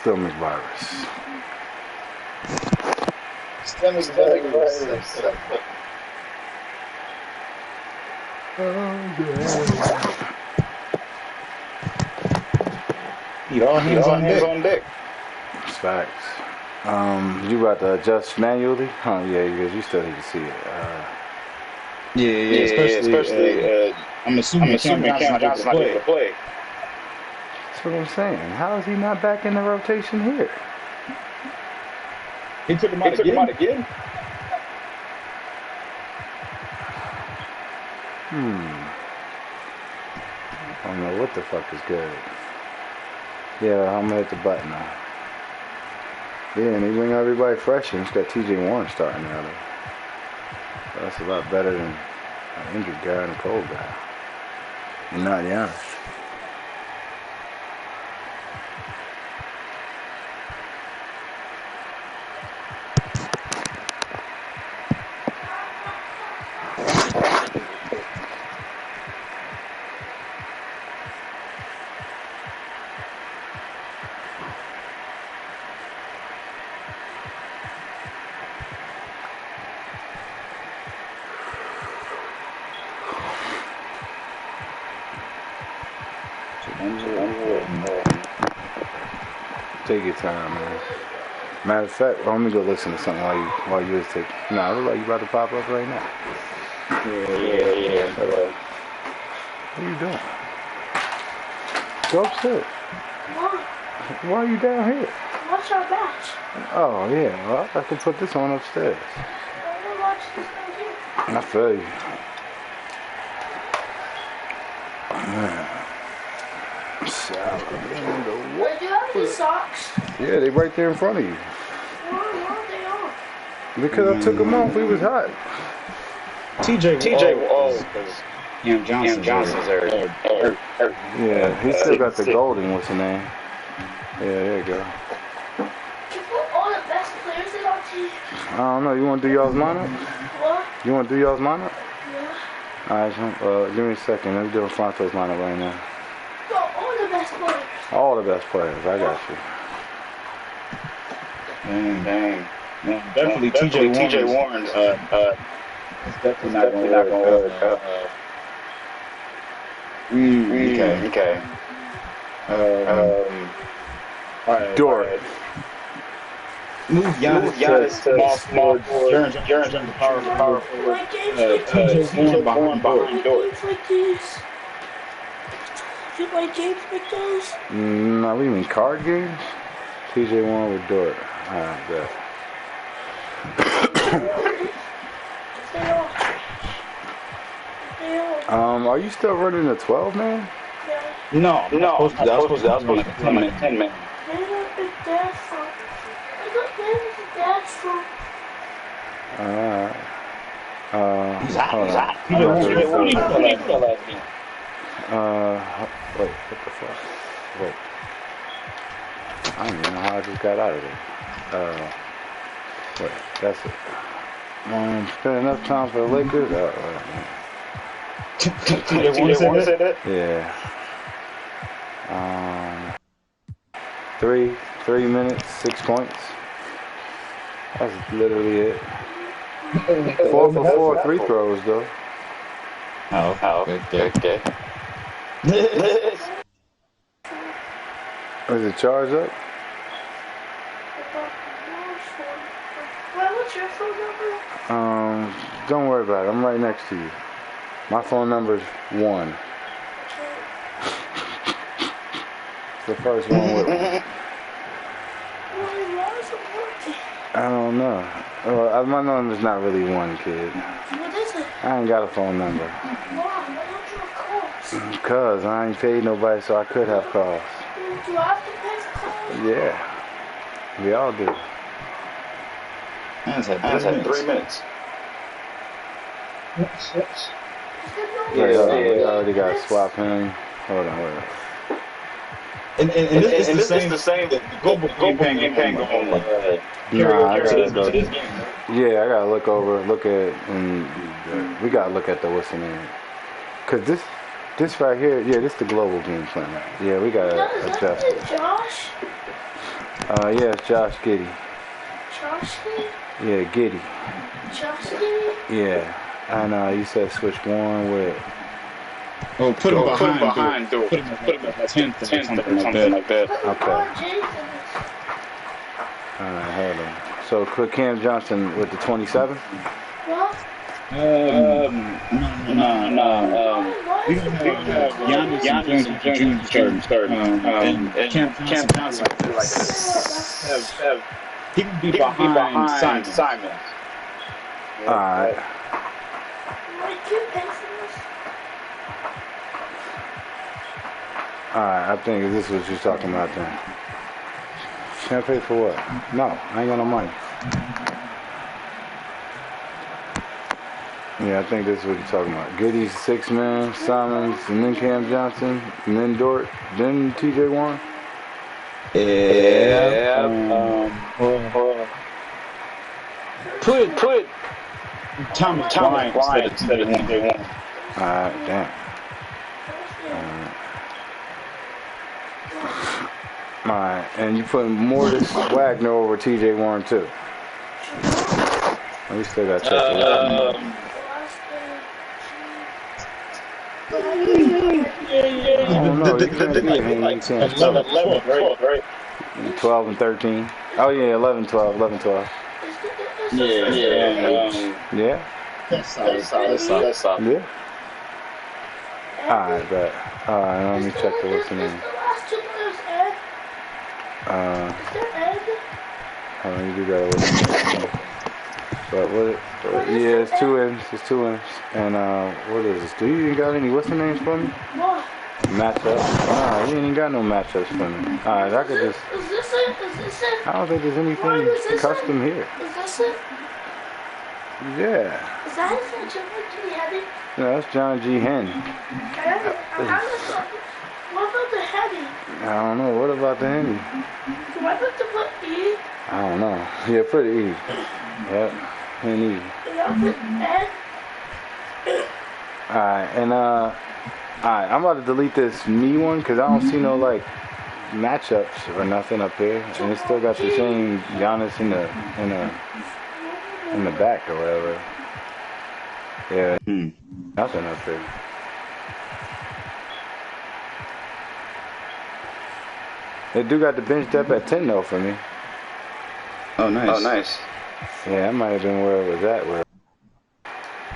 Stomach virus. Stomach virus. Need all hands on deck. It's facts. You about to adjust manually? Huh? Yeah, because you still need to see it. Yeah. Especially, I'm assuming Cam Johnson's not able to play. That's what I'm saying. How is he not back in the rotation here? He took him out again? I don't know what the fuck is good. Yeah, I'm gonna hit the button now. Yeah, and he bring everybody fresh, and he's got TJ Warren starting now. That's a lot better than an injured guy and a cold guy. And not Giannis. Take your time, man. Matter of fact, let me go listen to something while you was taking. Nah, it look like you about to pop up right now. Yeah. What are you doing? Go upstairs. Why are you down here? Watch our match. Oh, yeah. Well, I can put this on upstairs. I want to watch this down here. I feel you. Man. Wait, do you have any socks? Yeah, they right there in front of you. Why are they on? Because I took them off. We was hot. TJ, Cam Johnson's hurt. Yeah, he still got the golden. What's the name? Yeah, there you go. You put all the best players in our team. I don't know. You want to do y'all's lineup? What? You want to do y'all's lineup? Yeah. Alright, give me a second. Let me do a Fonto's lineup right now. Got all the best players. All the best players. I got you. Dang. Man, definitely TJ Warren's it's definitely not going to work. Okay. All right. Dort. Move Giannis to small forward. Jaren to power forward. Like games like TJ Warren behind Dort. games like these. You like games like those? No, what do you mean, card games? TJ Warren with Dort. Alright, good. Are you still running a 12 man? No. I was supposed to run like a 10 man. I got dad's phone. He's hot. Wait, what the fuck? Wait. I don't even know how I just got out of there. Wait, that's it. Spend enough time for the Lakers? TJ Warren said that? Yeah. 3 minutes, 6 points. That's literally it. 4 for 4 free throws, though. Oh, okay. Is it charged up? What's your phone number? Don't worry about it. I'm right next to you. My phone number's 1. It's the first one with me. I don't know. My number's not really 1, kid. What is it? I ain't got a phone number. Why? Why don't you have calls? Because I ain't paid nobody, so I could have calls. Do I have to pay for calls? Yeah. We all do. Man's had 3 minutes. Yeah, we already got to swap him. Hold on. And this is the same. The global campaign go on like Nah, I to gotta go. this game. Yeah, I gotta look at, and we gotta look at the what's the name? Cause this right here, yeah, this the global game plan. Yeah, we gotta adjust it. Josh? Yeah, it's Josh Giddey. Josh Giddey? Yeah, Giddey. Josh Giddey? Yeah. And you said switch Warren with. Oh, put him behind. Put Put him at the 10th or something like that. Okay. Alright, hold on. So put Cam Johnson with the 27? What? No. We don't have Giannis and James starting. And Cam Johnson he can be behind Simon. Alright. Alright, I think this is what you're talking about then. Can't pay for what? No, I ain't got no money. Yeah, I think this is what you're talking about. Giddey's 6-man, Simons, and then Cam Johnson, and then Dort, then TJ Warren. Yeah. Put Thomas Bryant instead of TJ Warren. Alright, damn. Alright, and you putting Mortis Wagner over TJ Warren too. We still got to check the list. I don't know. You can't beat him. You can't spell it. 12, right? 12 and 13. Oh yeah, 11, 12, 11, 12. Yeah. Yeah. That's solid. Yeah. Alright, bet. Alright, let me check the what's the name. Hold on, you do gotta look. But yeah, it's 2 M's. It's 2 M's. And what is this? Do you even got any what's the names for me? What? Matchups? Nah, you ain't got no matchups for me. Alright, I could just. Is this it? Is this it? I don't think there's anything custom here. Is this it? Yeah. Is that his John G. Heady? No, that's John G. Henn. What about the Heady? I don't know. What about the Henny? Do I have to put E? I don't know. Yeah, put an E. Yep. Henny. Do I put N? Alright, and alright, I'm about to delete this me one because I don't see no like matchups or nothing up here, and it's still got the same Giannis in the back or whatever. Yeah, nothing up here. They do got the bench depth at 10 though for me. Oh, nice. Yeah, that might have been where it was at.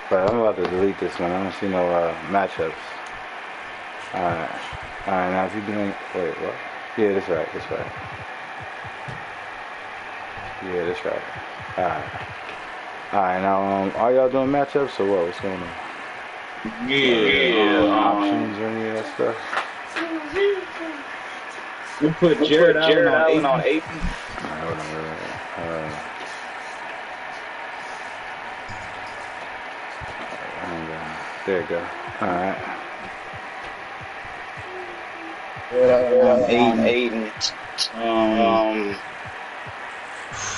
But I'm about to delete this one. I don't see no matchups. Alright, now if you're doing... Wait, what? Yeah, that's right. Yeah, that's right. Alright, now, are y'all doing matchups or what? What's going on? Yeah. Options or any of that stuff? We put Jared Allen on 8. Alright, hold on. There you go. Alright. Aiden.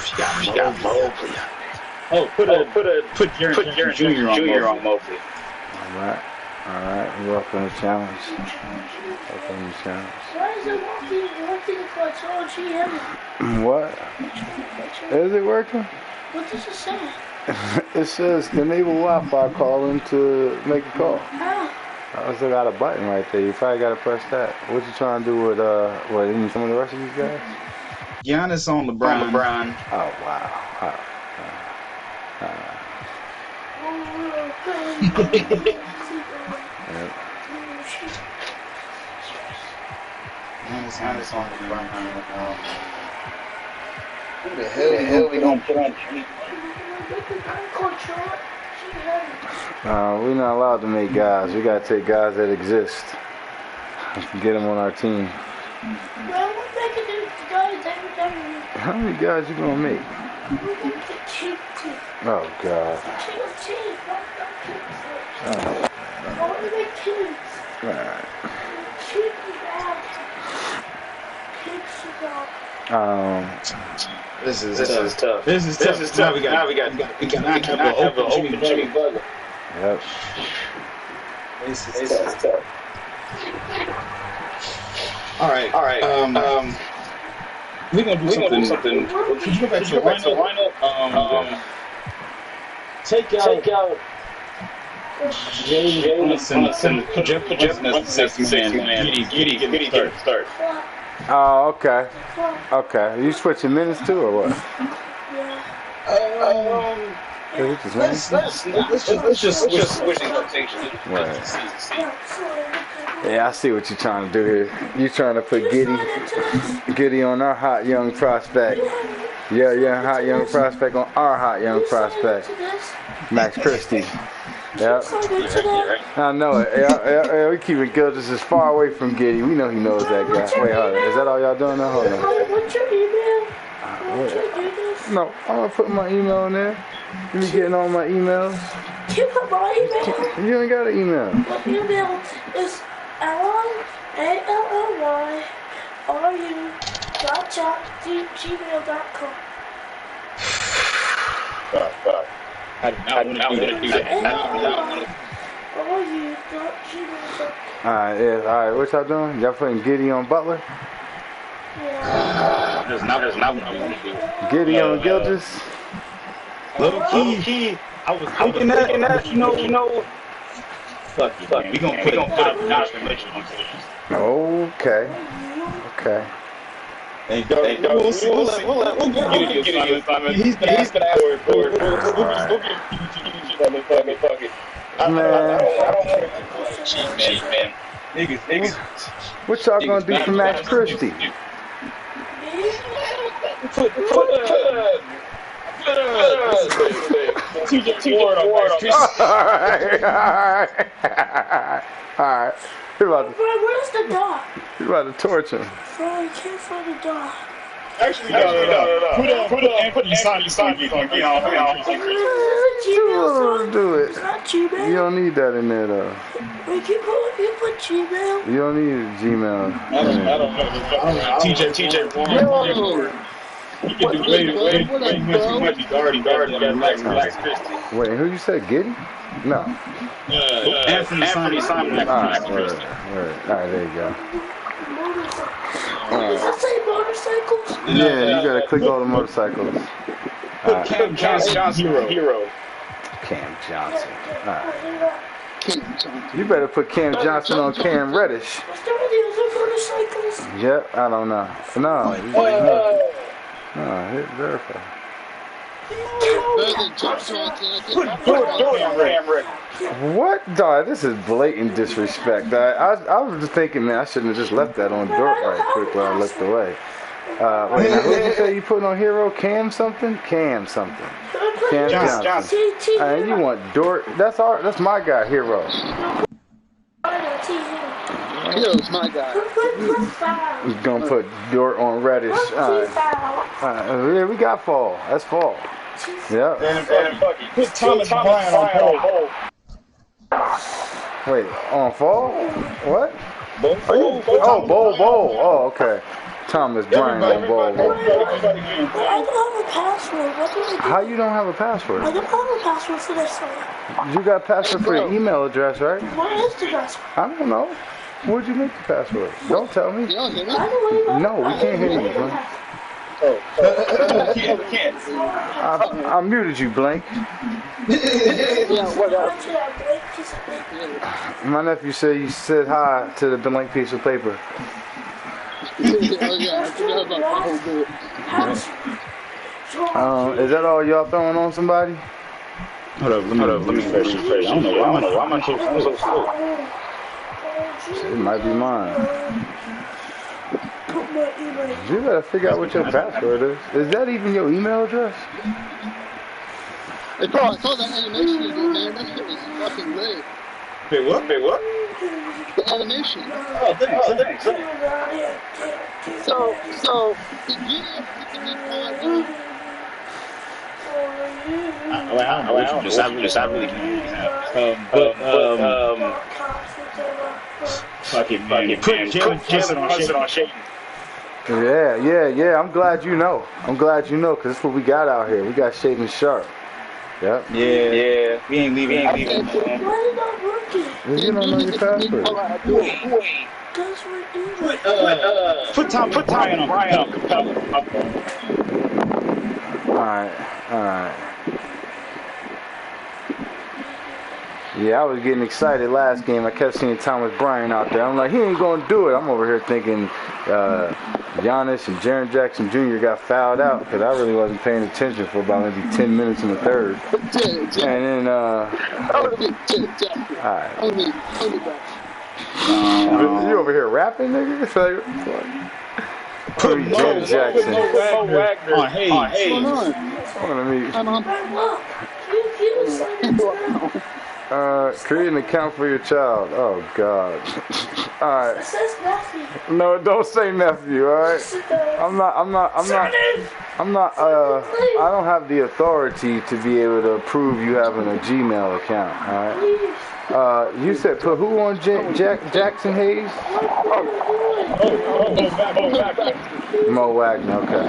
She got Mobley. Oh, put Jaren Jr. on Mobley. Alright. We're up in the challenge. Why is it working for John G. Heady? What? Is it working? What does it say? It says enable Wi-Fi calling to make a call. How? I still got a button right there. You probably got to press that. What you trying to do with some of the rest of these guys? Giannis on LeBron. Oh wow. Giannis on LeBron. Who the hell we gonna put on? We're not allowed to make guys. We gotta take guys that exist. Get them on our team. How many guys you gonna make? Oh God. Alright. This is tough. Now we got have an open Jimmy Butler. Yep. This is tough. All right. We're gonna do something. Could you go back to the lineup? Take out Jay Brunson. Put Jeff Brunson as the sixth man. Giddy, start. Oh, okay. Okay. You switching minutes too, or what? Let's just switch the rotation. Right. Yeah, I see what you're trying to do here. You're trying to put Giddy on our hot young prospect. Yeah, hot young prospect on our hot young prospect, Max Christie. Yep. I know it. Yeah, we keeping Gildas as far away from Giddy. We know he knows that guy. Wait, hold on. Is that all y'all doing now? Hold on. What's your email? No, I'm gonna put my email in there. You be getting all my emails. You put my email? You ain't got an email. My email is allylru.gmail.com. I do not want to do that. Alright, what y'all doing? Y'all putting Giddy on Butler? Yeah. That's not what I want to do. Giddy on Gildas? Little key. I was thinking that, you know. Fuck it, man. We gonna put a notch on Okay. We'll get it. He's been asking for it. Fuck it. Man. Cheap, man. Niggas. What y'all gonna do for Max Christie? Put TJ Ward on Max Christie. Alright. Where's the dog? You're about to torch him. Bro, I can't find the dog. Actually, no. Put Anthony Simons on Do it. It's not Gmail. You don't need that in there though. Wait, you put Gmail? You don't need Gmail. I don't know. TJ Ward. He can do way too much guarding Max Christie. Wait, who you said? Giddy? No. Anthony Simons. Alright, there you go. Does it say motorcycles? Yeah, you gotta click all the motorcycles. Put Cam Johnson hero. Cam Johnson. Alright. You better put Cam Johnson on Cam Reddish. What's the other motorcycles? Yep, I don't know. No, hit verify. What, dog? This is blatant disrespect. I was just thinking, man, I shouldn't have just left that on Dort right quick when I looked away. Wait, now, who did you say you put on hero? Cam something? Cam Johnson. You want Dort? That's my guy, Hero. Hero's my guy. He's gonna put Dort on Reddish. Yeah, we got Fall. That's Fall. Yeah. And put Thomas Bryant on hold. Wait, on Fall? What? Bowl. Oh, okay. Thomas Bryant on Bowl. I don't have a password. What do I do? How you don't have a password? I don't have a password for this one. You got a password for your email address, right? What is the password? I don't know. Where'd you make the password? Don't tell me. No, we can't hear you, Blank. I muted you, Blank. My nephew said you said hi to the blank piece of paper. Is that all y'all throwing on somebody? Hold up, let me refresh. I don't know why am I so slow? It might be mine. You gotta figure out what your password is. Is that even your email address? Hey, bro, I saw that animation you did, man. That shit was fucking great. Wait, what? The animation. Oh, thanks. So, the game to be fun. I don't really put Jalen on shaking. Yeah. I'm glad you know. Because that's what we got out here. We got Shaden Sharp. Yep. Yeah. We ain't leaving. Why is it not working? You don't know your password. That's right. Put Brian on Capella. Alright. Yeah, I was getting excited last game. I kept seeing Thomas Bryant out there. I'm like, he ain't going to do it. I'm over here thinking Giannis and Jaren Jackson Jr. got fouled out because I really wasn't paying attention for about maybe 10 minutes in the third. And then, you over here rapping, nigga? It's like, Put Janet Jackson. Wagner on Hayes. Create an account for your child. Oh God. Alright. It says nephew. No, don't say nephew, alright? I don't have the authority to be able to approve you having a Gmail account, alright? You said put who on Jackson Hayes? Mo Wagner, okay.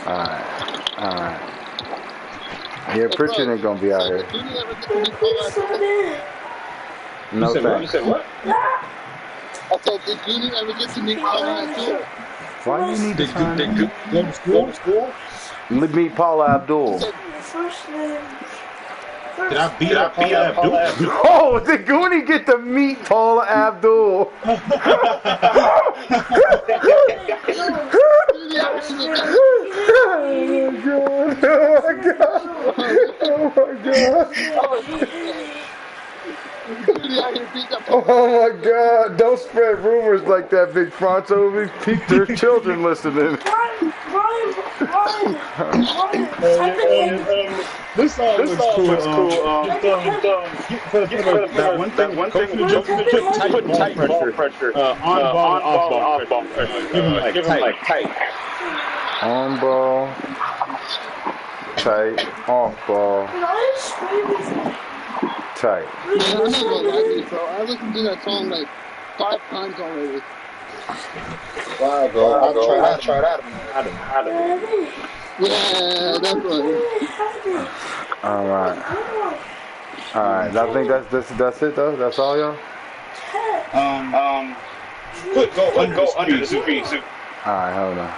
Alright. Yeah, Pritchard ain't gonna be out here. No thanks. You said what? I said, did Goody ever get to meet Paula Abdul? Why do you need to sign in? Go to school? Meet Paula Abdul. First name. Did I beat up Paula Abdul? Oh, did Goonie get to meet Paula Abdul? Oh my God. Don't spread rumors like that, Big Fronto. There's children listening. This song was cool. That one thing, put tight ball pressure. On ball, off ball pressure. Give him like tight. On ball, tight, off ball, tight. Man, I'm not gonna lie to you, bro. I listened to that song like 5 times already. Wow, bro. I tried out. Yeah, that's right. Alright. I think that's it though. That's all, y'all. Go under the screen. Alright, hold on.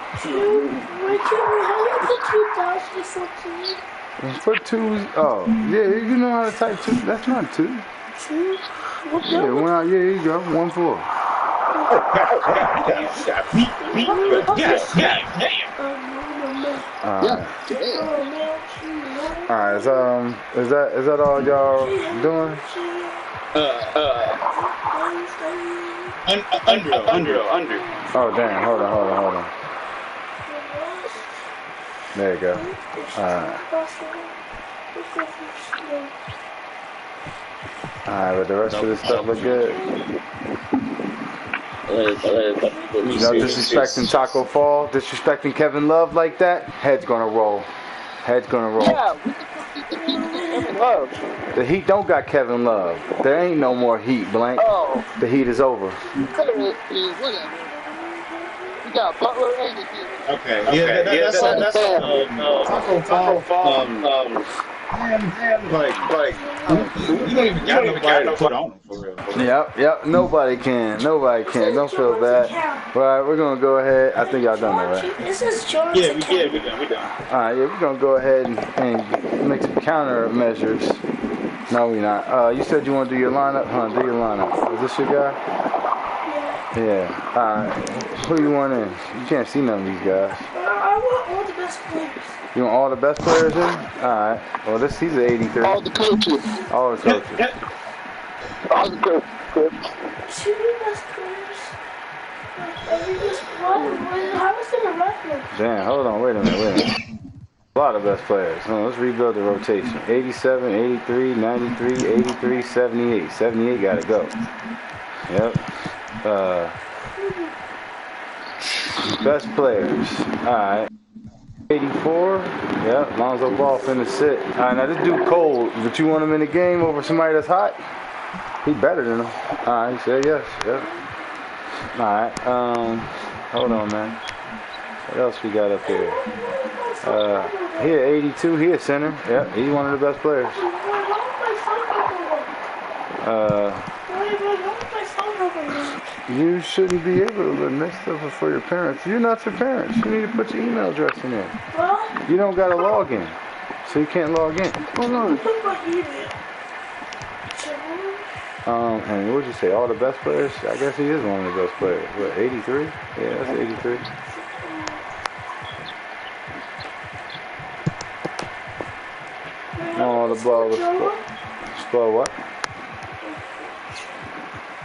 Put 2. Oh, yeah, you know how to type 2. That's not 2. 2? Yeah, one out. Yeah, here you go. 1 4. Alright, is that all y'all doing? Under. Oh damn, hold on. There you go. Alright, but the rest of this stuff look good. Disrespecting Taco Fall, disrespecting Kevin Love like that, head's gonna roll. Yeah, Kevin Love. The Heat don't got Kevin Love. There ain't no more Heat, Blank. Oh. The Heat is over. Whatever. We got Butler and the Heat. Okay. That's Taco Fall. Like, you don't even got nobody to put on for real. Yep. Nobody can. Don't feel bad. All right, we're gonna go ahead. I think y'all done that, right? This is George. Yeah, we done. All right, we're gonna go ahead and make some counter measures. No, we not. You said you want to do your lineup, huh? Do your lineup. Is this your guy? Yeah. All right. Who you want in? You can't see none of these guys. I want all the best players. You want all the best players in? Alright. Well, he's an 83. All the coaches. All the coaches. All the coaches. 2 best players. How was the record? Damn, hold on. Wait a minute. A lot of best players. Let's rebuild the rotation. 87, 83, 93, 83, 78. 78 gotta go. Yep. Best players. Alright. 84. Yep. Lonzo Ball finna sit. Alright, now this dude cold. But you want him in the game over somebody that's hot? He better than him. Alright, he said yes. Yep. Alright. Hold on, man. What else we got up here? He at 82. He a center. Yep. He's one of the best players. You shouldn't be able to admit stuff for your parents. You're not your parents. You need to put your email address in there. What? You don't got to log in. So you can't log in. Hold on. Put my email. And what'd you say? All the best players? I guess he is one of the best players. What, 83? Yeah, that's 83. Oh, the ball was spell what?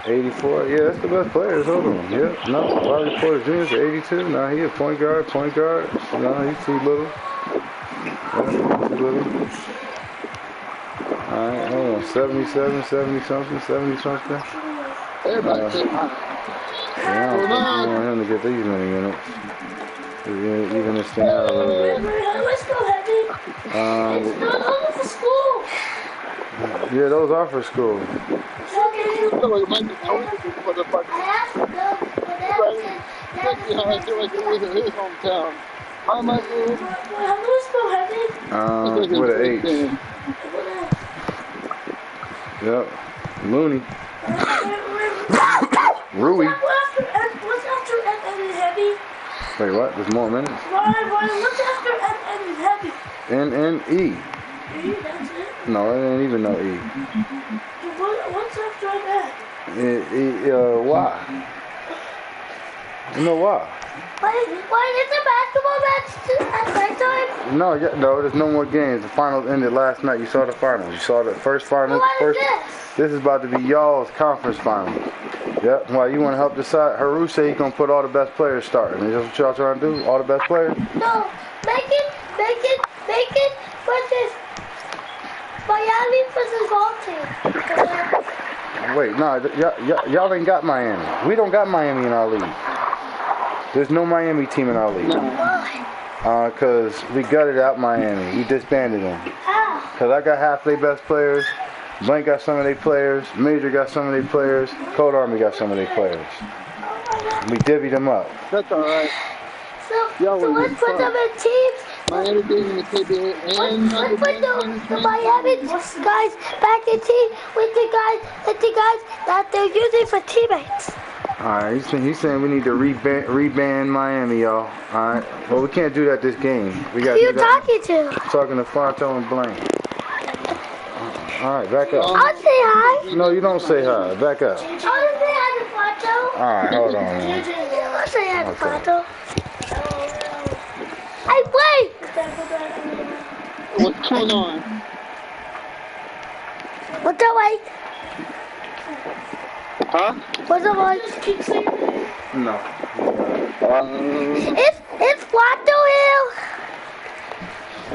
84? Yeah, that's the best players. Hold on. Yeah. No, Bobby Porter Jr. is 82. No, he a point guard. No, he's too little. Yeah, too little. Alright, hold on. 77, 70-something, 70-something. Everybody say hi. Yeah, I don't want him to get these many minutes. Even this thing out a little bit. Let's go, Heavy. It's not only for school. Yeah, those are for school. I feel like Mike is always for the fucking. I feel like it was in his hometown. Hi, Michael. Let's go, Heavy. With an H. Yep. Looney. Rui. What's after N Heavy? Wait, what? There's more minutes? Why, what's after N Heavy? N-N-E. That's it? No, it ain't even no E. What's after that? Y. You know why? Why is the basketball match at that time? No, there's no more games. The finals ended last night. You saw the finals. You saw the first finals. What is this? This is about to be y'all's conference final. Yep. Why, you want to help decide? Haru said he's going to put all the best players starting. Is that what y'all trying to do? All the best players? No. Make it versus Miami versus Baltimore. Wait, no, y'all ain't got Miami. We don't got Miami in our league. There's no Miami team in our league. Why? Because we gutted out Miami. We disbanded them. How? Because I got half their best players. Blank got some of their players. Major got some of their players. Cold Army got some of their players. We divvied them up. That's alright. So let's put them in teams. Miami being in the KBA and let's put the Miami guys back in team with the guys that they're using for teammates. Alright, he's saying we need to reband Miami, y'all. Alright. Well, we can't do that this game. Who are you talking to? Talking to Fonto and Blank. Alright, back up. I'll say hi. No, you don't say hi. Back up. I'll say hi to Fonto. Alright, hold on, man. I'll say hi to Fonto. Hey, Blake! what's going on? What's up, Blake? Huh? What's up, Blake? No. It's Fonto here.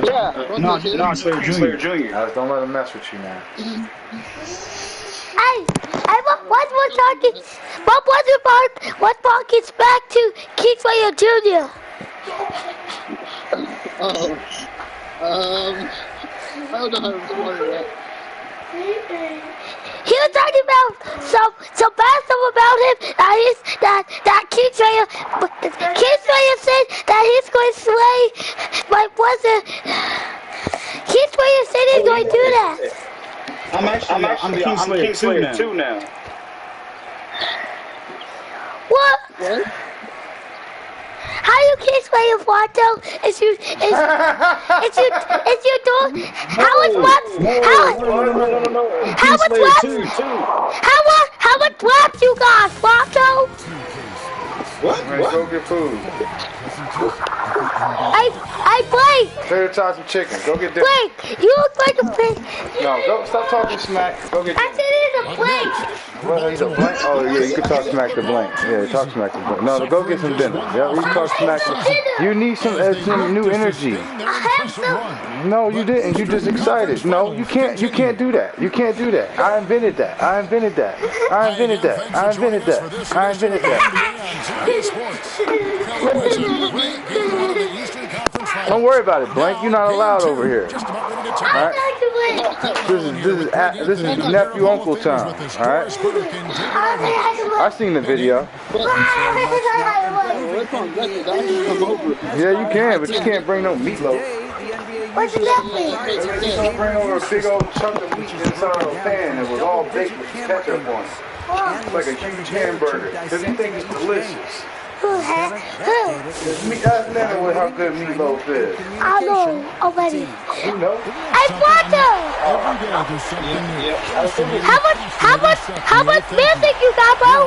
Yeah. No, Slayer Jr. Guys, don't let him mess with you now. Hey, what was talking? What ball gets back to Keith Slayer Jr.? I don't know how to respond to that. He was talking about some bad stuff about him that Keith Slayer said that he's going to slay my wasn't. Keith Slayer said he's going to do that. I'm King Slayer too now. What? How you King Slayer Fonto? Is you do how much laps you got, Fonto? What? Go get food. I Blake. Tater tots and chicken. Go get dinner. Blake, you look like a pig. No, go stop talking smack. Go get dinner. I said he's a Blake. Well, he's a Blank. Oh yeah, you can talk smack to Blank. Yeah, talk smack to Blank. No, go get some dinner. Yeah, you can talk smack to. You need some new energy. I have some. No, you didn't. You just excited. No, you can't. You can't do that. You can't do that. I invented that. I invented that. I invented that. I invented that. I invented that. Don't worry about it, Blank. You're not allowed over here. All right? This is nephew uncle time. All right? I seen the video. Yeah, you can, but you can't bring no meatloaf. What's the nephew? You don't bring over a big old chunk of meat inside of a pan that was all baked with ketchup on it. It's like a huge hamburger. Because he thinks it's delicious. Ask Nana what how good meatloaf is. I know already. You know? Hey, Walter! How much music you got, bro?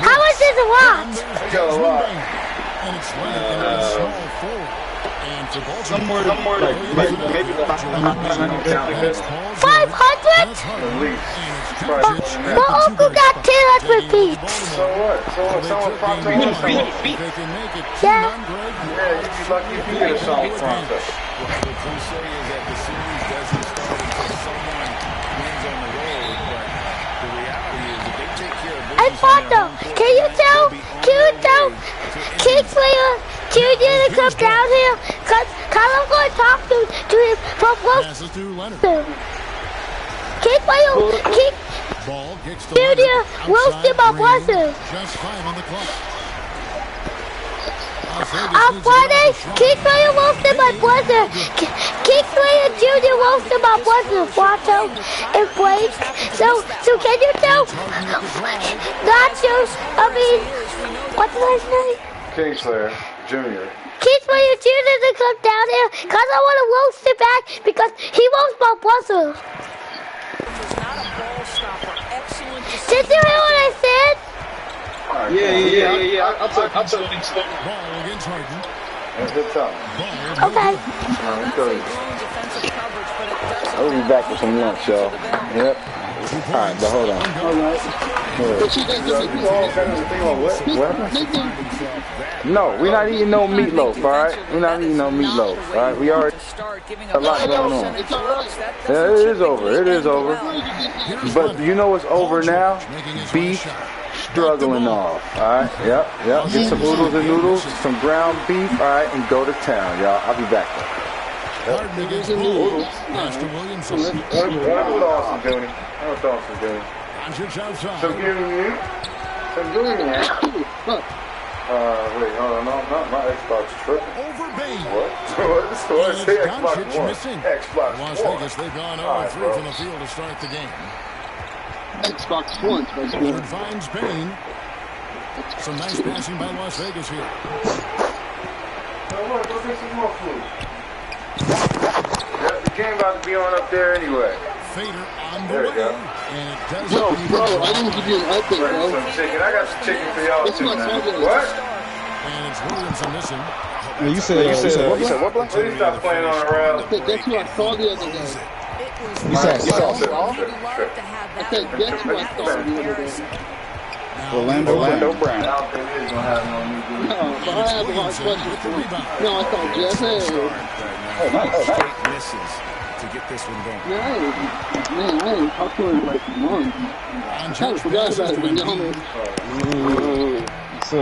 How much is it watch? I got a lot. Somewhere like maybe 500. 500? At least. My uncle got 200 beats. So what? Someone prompted on someone. Yeah. Yeah, you'd be lucky if you get a song prompt. The cliche is that the series doesn't start until someone wins on the road, but the reality is if they take care of business. Hey, Walter, can you tell Kingslayer Jr. to come down here? Cause I'm going to talk to him from Wilson. King Jr. roasted my brother. On Friday, Kingslayer roasted my brother. Kingslayer Jr. roasted my brother, Watto and Blake. So can you tell Nachos, what's his name? Kingslayer Jr. Kingslayer Jr. to come down here because I want to roast him back because he roasts my brother. Did you hear what I said? Right, Yeah. I'll tell you. That's good talk. Okay. I'll be back with some lunch, y'all. Yep. Alright, but hold on. But you guys What happened? No, we're not eating no meatloaf, alright? We're not eating no meatloaf, alright? We already a lot going on. It's alright. Yeah, it is over. It is over. But you know what's over now? Beef struggling off. Alright, yep. Get some oodles and noodles, some ground beef, alright, and go to town, y'all. I'll be back there. Yep. What awesome, Dooney? What's awesome, Dooney? Some Dooney? Some Dooney? Wait, no, my Xbox tripping. What? What? Say Xbox One. Xbox Las One. Vegas, they've gone 0-3 from the field to start the game. Xbox One. Third finds Payne. Some nice passing by Las Vegas here. Go get some more food. Yep, the game about to be on up there anyway. Fader on the There we way. go. And it does Yo, bro, I didn't give you an update, Ready bro. for some chicken. I got some chicken for y'all That's too, my man. target. What? And it's Williamson missing. You said what? Please stop playing on the rails. I said, guess who I saw the other day? You said I said, guess who I saw the other day? Orlando Brown. I don't think he's gonna have no new dude. No, but I have a lot of questions for him. No, I thought Jeff had. Straight misses to get this one going. Man, I ain't talked to him in like months. I kind of forgot about it, to be honest. So,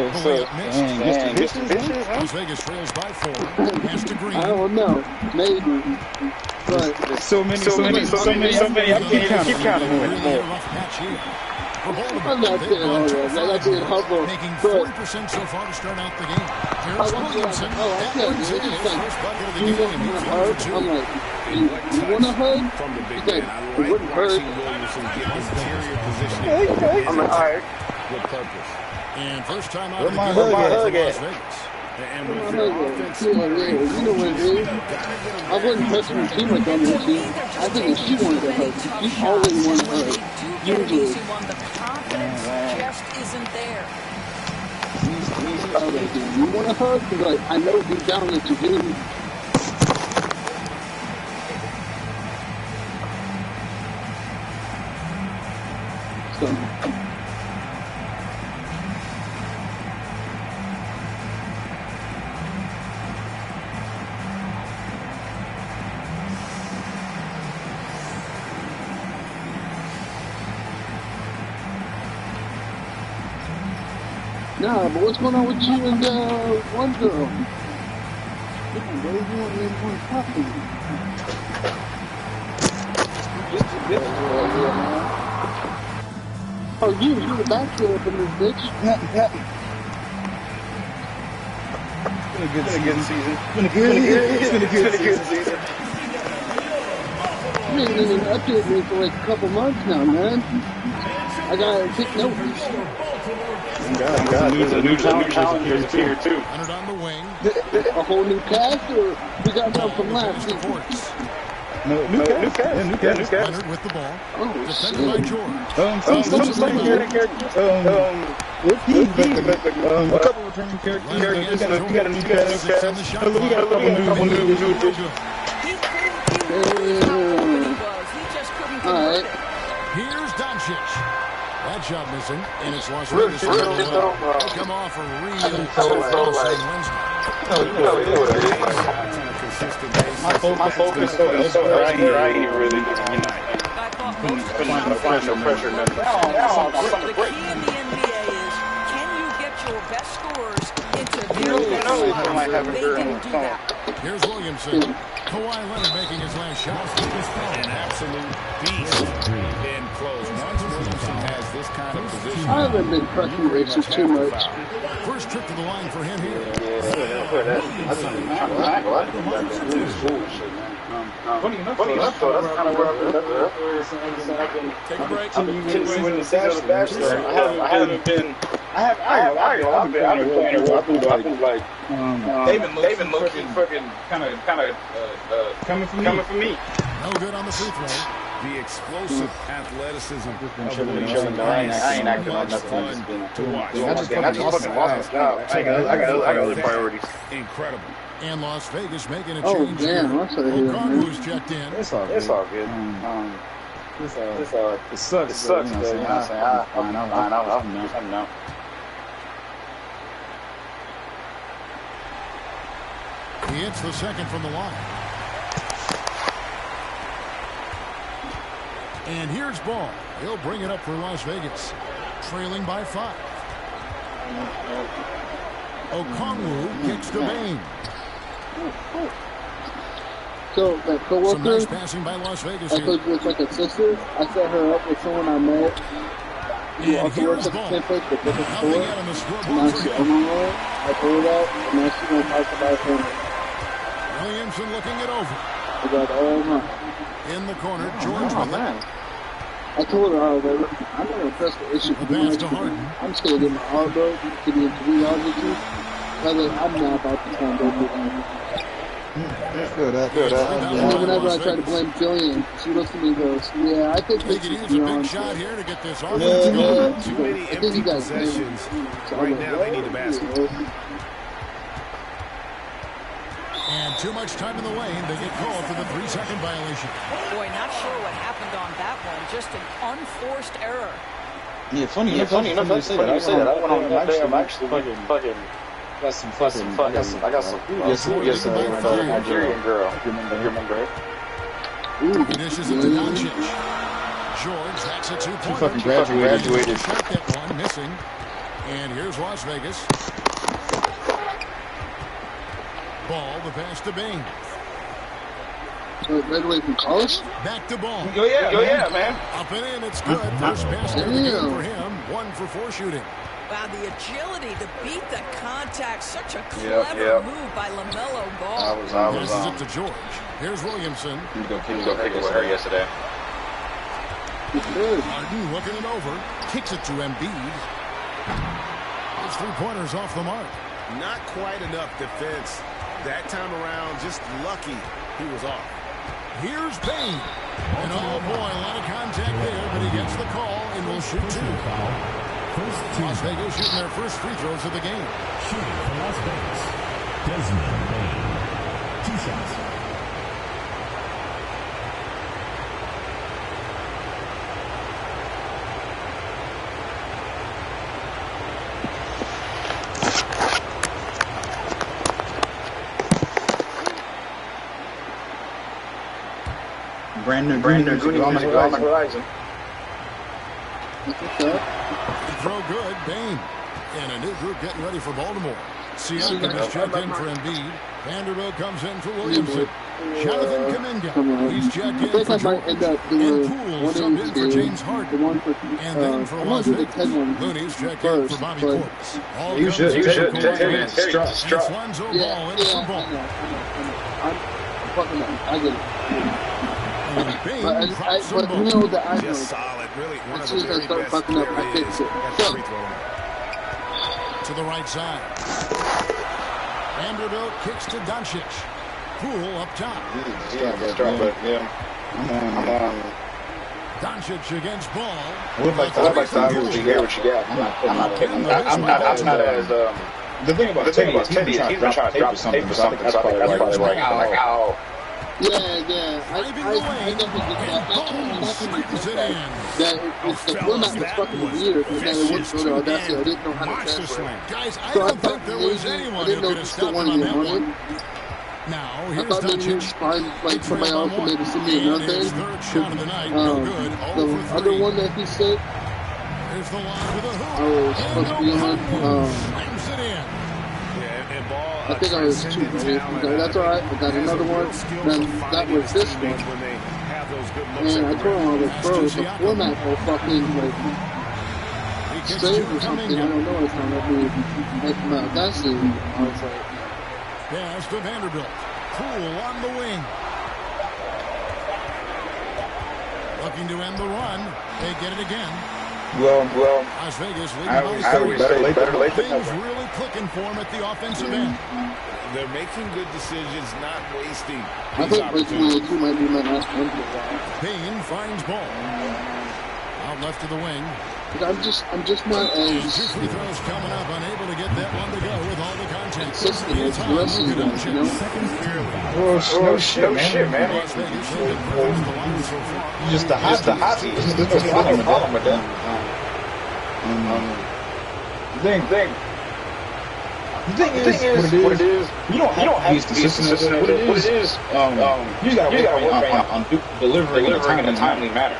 man, this Las Vegas trails by 4. Pass to Green. I don't know. Maybe. But so many. I can't keep counting more. I'm not saying all that. Like, I did humble. Making But 40% so far to start out the game. I Here's was Williamson. like, I can't do it. It's like, First bucket of the you game. want He's to hurt? 1-2. I'm like, you want to hurt? From the big He's like, man. it wouldn't hurt. Williamson get interior positioning. I'm like, alright. With purpose. And first time out Where of the my game hug for at? Las Vegas. And with I'm their like, offense, you know what it is. I wouldn't press her too much on her team. I think if she wanted to hurt, she always wanted to hurt. Usually. Just isn't there. I was like, do you want to hurt? Because like, I know deep down that you do. So. Nah, but what's going on with you and one girl? Damn, bro, you want one talking. Oh, you the backfield from this bitch. It's been a good season. It's been a good season. didn't even update me for like a couple months now, man. I gotta take notes. God, the new challengers appear too. Leonard on the wing. A whole new cast, or we got them from last week? No, new cast. Leonard with the ball. Oh, Defended by shit. George. Some returning characters. A couple returning characters. We got a new cast. We got a couple new additions. Alright. Here's Doncic. That shot missing, and it's Las Vegas. Come off a real tough loss on Wednesday. My focus is right here, really. No pressure. The key in the NBA is, can you get your best scorers into their best They didn't do that. Here's Williamson. Kawhi Leonard making his last shot. An absolute beast in close. Once Williamson has this kind of position, I haven't been pressing races too much. first trip to the line for him here. Funny enough, though, that's kind of where I've been. Take a break. When the season was back, I haven't been. I've been playing it. I've been like, they've been looking fucking kind of coming for me. No good on the free throw. The explosive athleticism of I ain't acting on nothing. to watch. I just fucking lost my job. I got other priorities. Incredible. And Las Vegas making a Oh, change damn, here. that's what I hear, man. Okongwu's checked in. It's all good. It's all good. It sucks, But, you know what I'm saying? I'll fine out. He hits the second from the line. And here's Ball. He'll bring it up for Las Vegas. Trailing by 5. Okongwu kicks to Bain. So, that Some coworker, nice passing by Las Vegas I here. thought was like a sister. I set her up with someone I met. Who And also here's works at the Ball. same place, but different Nothing store. yet on the And now scoreboard for she's him. on my roll. I told her that, and now she's going to talk about her. Williamson looking it over. I got all my. In the corner, George with it. I told her, oh, baby, I'm not going to press the issue for the Pass next to Harden. I'm just going to get my elbow to be in 3 yards with you. I'm not about to try and go through that. Feel that. And then whenever I try to blame Jillian, she looks at me and goes, yeah, I think this They could is use a big beyond shot fair. here to get this offense going. Too many I think empty you guys possessions. So I'm Right like, now, they need the basket. And too much time in the lane. They get called for the 3-second violation. Boy, not sure what happened on that one. Just an unforced error. Yeah, funny enough, you say that. I went on that day. I'm actually fucking got some fucking. I got some. Yes, Nigerian girl. You remember her? He dishes it to Doncic. George, that's a 2-pointer. She fucking graduated. Shot that one, missing. And here's Las Vegas. Ball, the pass to Bain. Graduated from college? Back to Ball. Yo, yeah, man. Up and in, it's good. First basket of the game for him. 1 for 4 shooting. Wow, the agility to beat the contact. Such a clever move by LaMelo Ball. Passes it to George. Here's Williamson. He was kicking with her yesterday. Harden looking it over. Kicks it to Embiid. His 3-pointers off the mark. Not quite enough defense. That time around, just lucky he was off. Here's Bain. And oh boy, a lot of contact there, but he gets the call and will shoot 2. Las Vegas shooting their first free throws of the game. Shooting for Las Vegas, Desmond Bain. 2 shots. Brand new music on the horizon. Throw good, Bain. And a new group getting ready for Baltimore. Siakam is checked in for Embiid. Vanderbilt comes in for Williamson. Jonathan Kuminga. He's checked in for George. And Poole subbed in for James Harden. And then for Las Vegas, Looney's checked in for Bobby Portis. You should. It's Lonzo Ball in for Ball. I get it. But you know that I know. Just solid, really. One As of soon the as I very start best fucking up, there I fix is. it. Got the So, free throw. To the right side. Vanderbilt kicks to Doncic. Poole up top. Yeah. I'm on. Doncic against Ball. I would like to hear what you got. I'm not picking. I'm not as the thing about Teddy is he's been trying to drop the tape or something. That's probably like ow. yeah. I never did that. That's when you said that it's the format was fucking weird, and then it wouldn't go to Audacity. I didn't know how to transfer it. Guys, I So I don't thought think there was maybe, I anyone didn't who know could if have you still stopped him wanted on me that on one. it. Now, I here's thought maybe you'd Doncic. find like somebody else to maybe send me another His thing. third shot of the night, no good. The other one that he said Here's the line with a hoop. I was supposed to be on, Slams it in. Yeah, and Ball. I think I was two. That's all right. I got another one. Then that was this one. When they have those good looks And I at the told him, I rim. was like, bro, the format will fucking like save or something. I don't know. It's not let me make my Audacity. I was like, Pass to Vanderbilt. Poole on the wing. Looking to end the run. They get it again. Well, Las Vegas I would say better late than things never. really clicking for him at the offensive end. They're making good decisions, not wasting I these think like opportunities. two might be my last one for a while. Payne finds Ball. Out left to the wing. I'm just not Two as free throws coming up. Unable to get that one to go with all the contact. consistent as the rest of you guys, you know? No shit, man. Las Vegas have been close to the line so far. Just the hot seat. There's no problem with that. The thing is what it is. You don't have to be consistent. What it is, you just gotta work on delivering in a timely manner.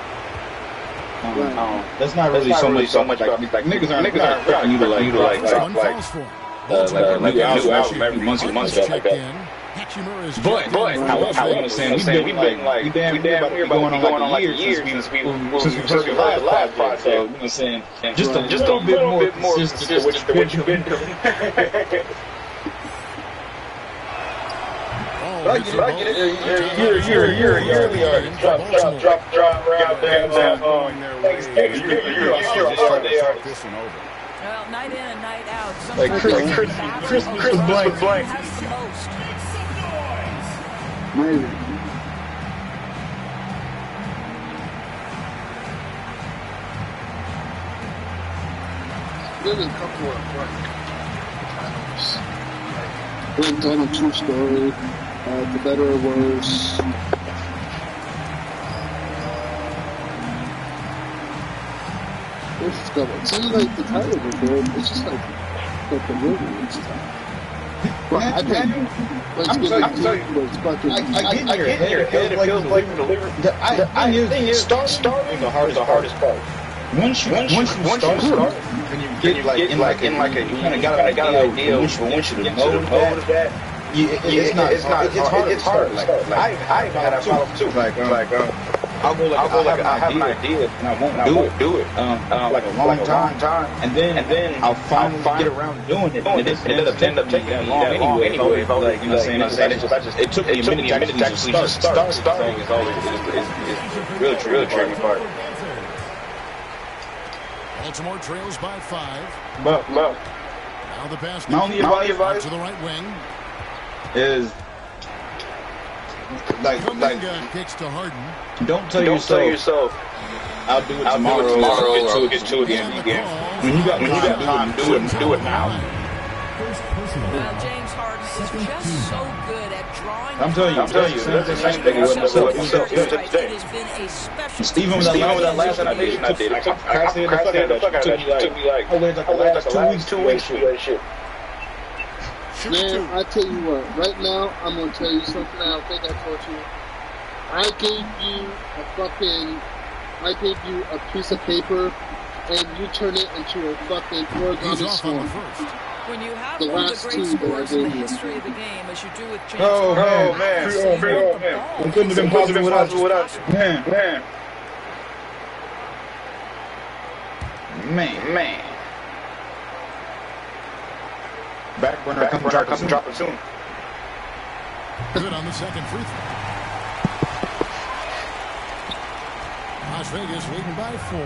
That's not really so much about like niggas aren't expecting you to like drop like a new album every month like that. But however, I'm saying we've been like damn near going on like a year since we heard the last project. So you know what I'm saying, just a little bit more consistent to what you've been doing. I get it. You're drop around there. Thanksgiving. You're all day. Well, night in and night out. Like Christmas was blank. Has the most. Maybe. There's a couple of titles. Went on a true story, for better or worse. It seems like the title was good. It's just like the movie and stuff. Well, I think Thanksgiving was fucking. I get in your head. It feels like the thing is starting is the hardest part. Once you start, and you get in you kind of got an idea of once you know that. It's hard. Like I had that problem too. I'll go I have an idea and I won't do it. Like a long time, and then I'll finally get around doing it. And it ends up taking that long anyway. If I like, you know what I'm saying, it took me a minute to actually just start. Starting is always really tricky part. Baltimore trails by 5. But Now the pass my only advice to the right wing. is like Kuminga kicks to Harden. don't tell yourself I'll do it tomorrow or I'll get to it again. When you got time, do it now. Well, James Harden is just so good at drawing. I'm telling you, that's the same thing with myself. It has been a special. Even with that last one I did, I crashed the fuck out of that. Took me like I waited like the last 2 weeks for that shit. Man, I tell you what, right now, I'm going to tell you something I don't think I told you. I gave you a piece of paper, and you turn it into a fucking origami swarm. When you have The one of last the great two that I scores in the gave you. history of the game, as you do with James Oh Harden, man, it it couldn't have been possible without you. Man. Back burner, come drop it soon. Good on the second free throw. Las Vegas leading by 4.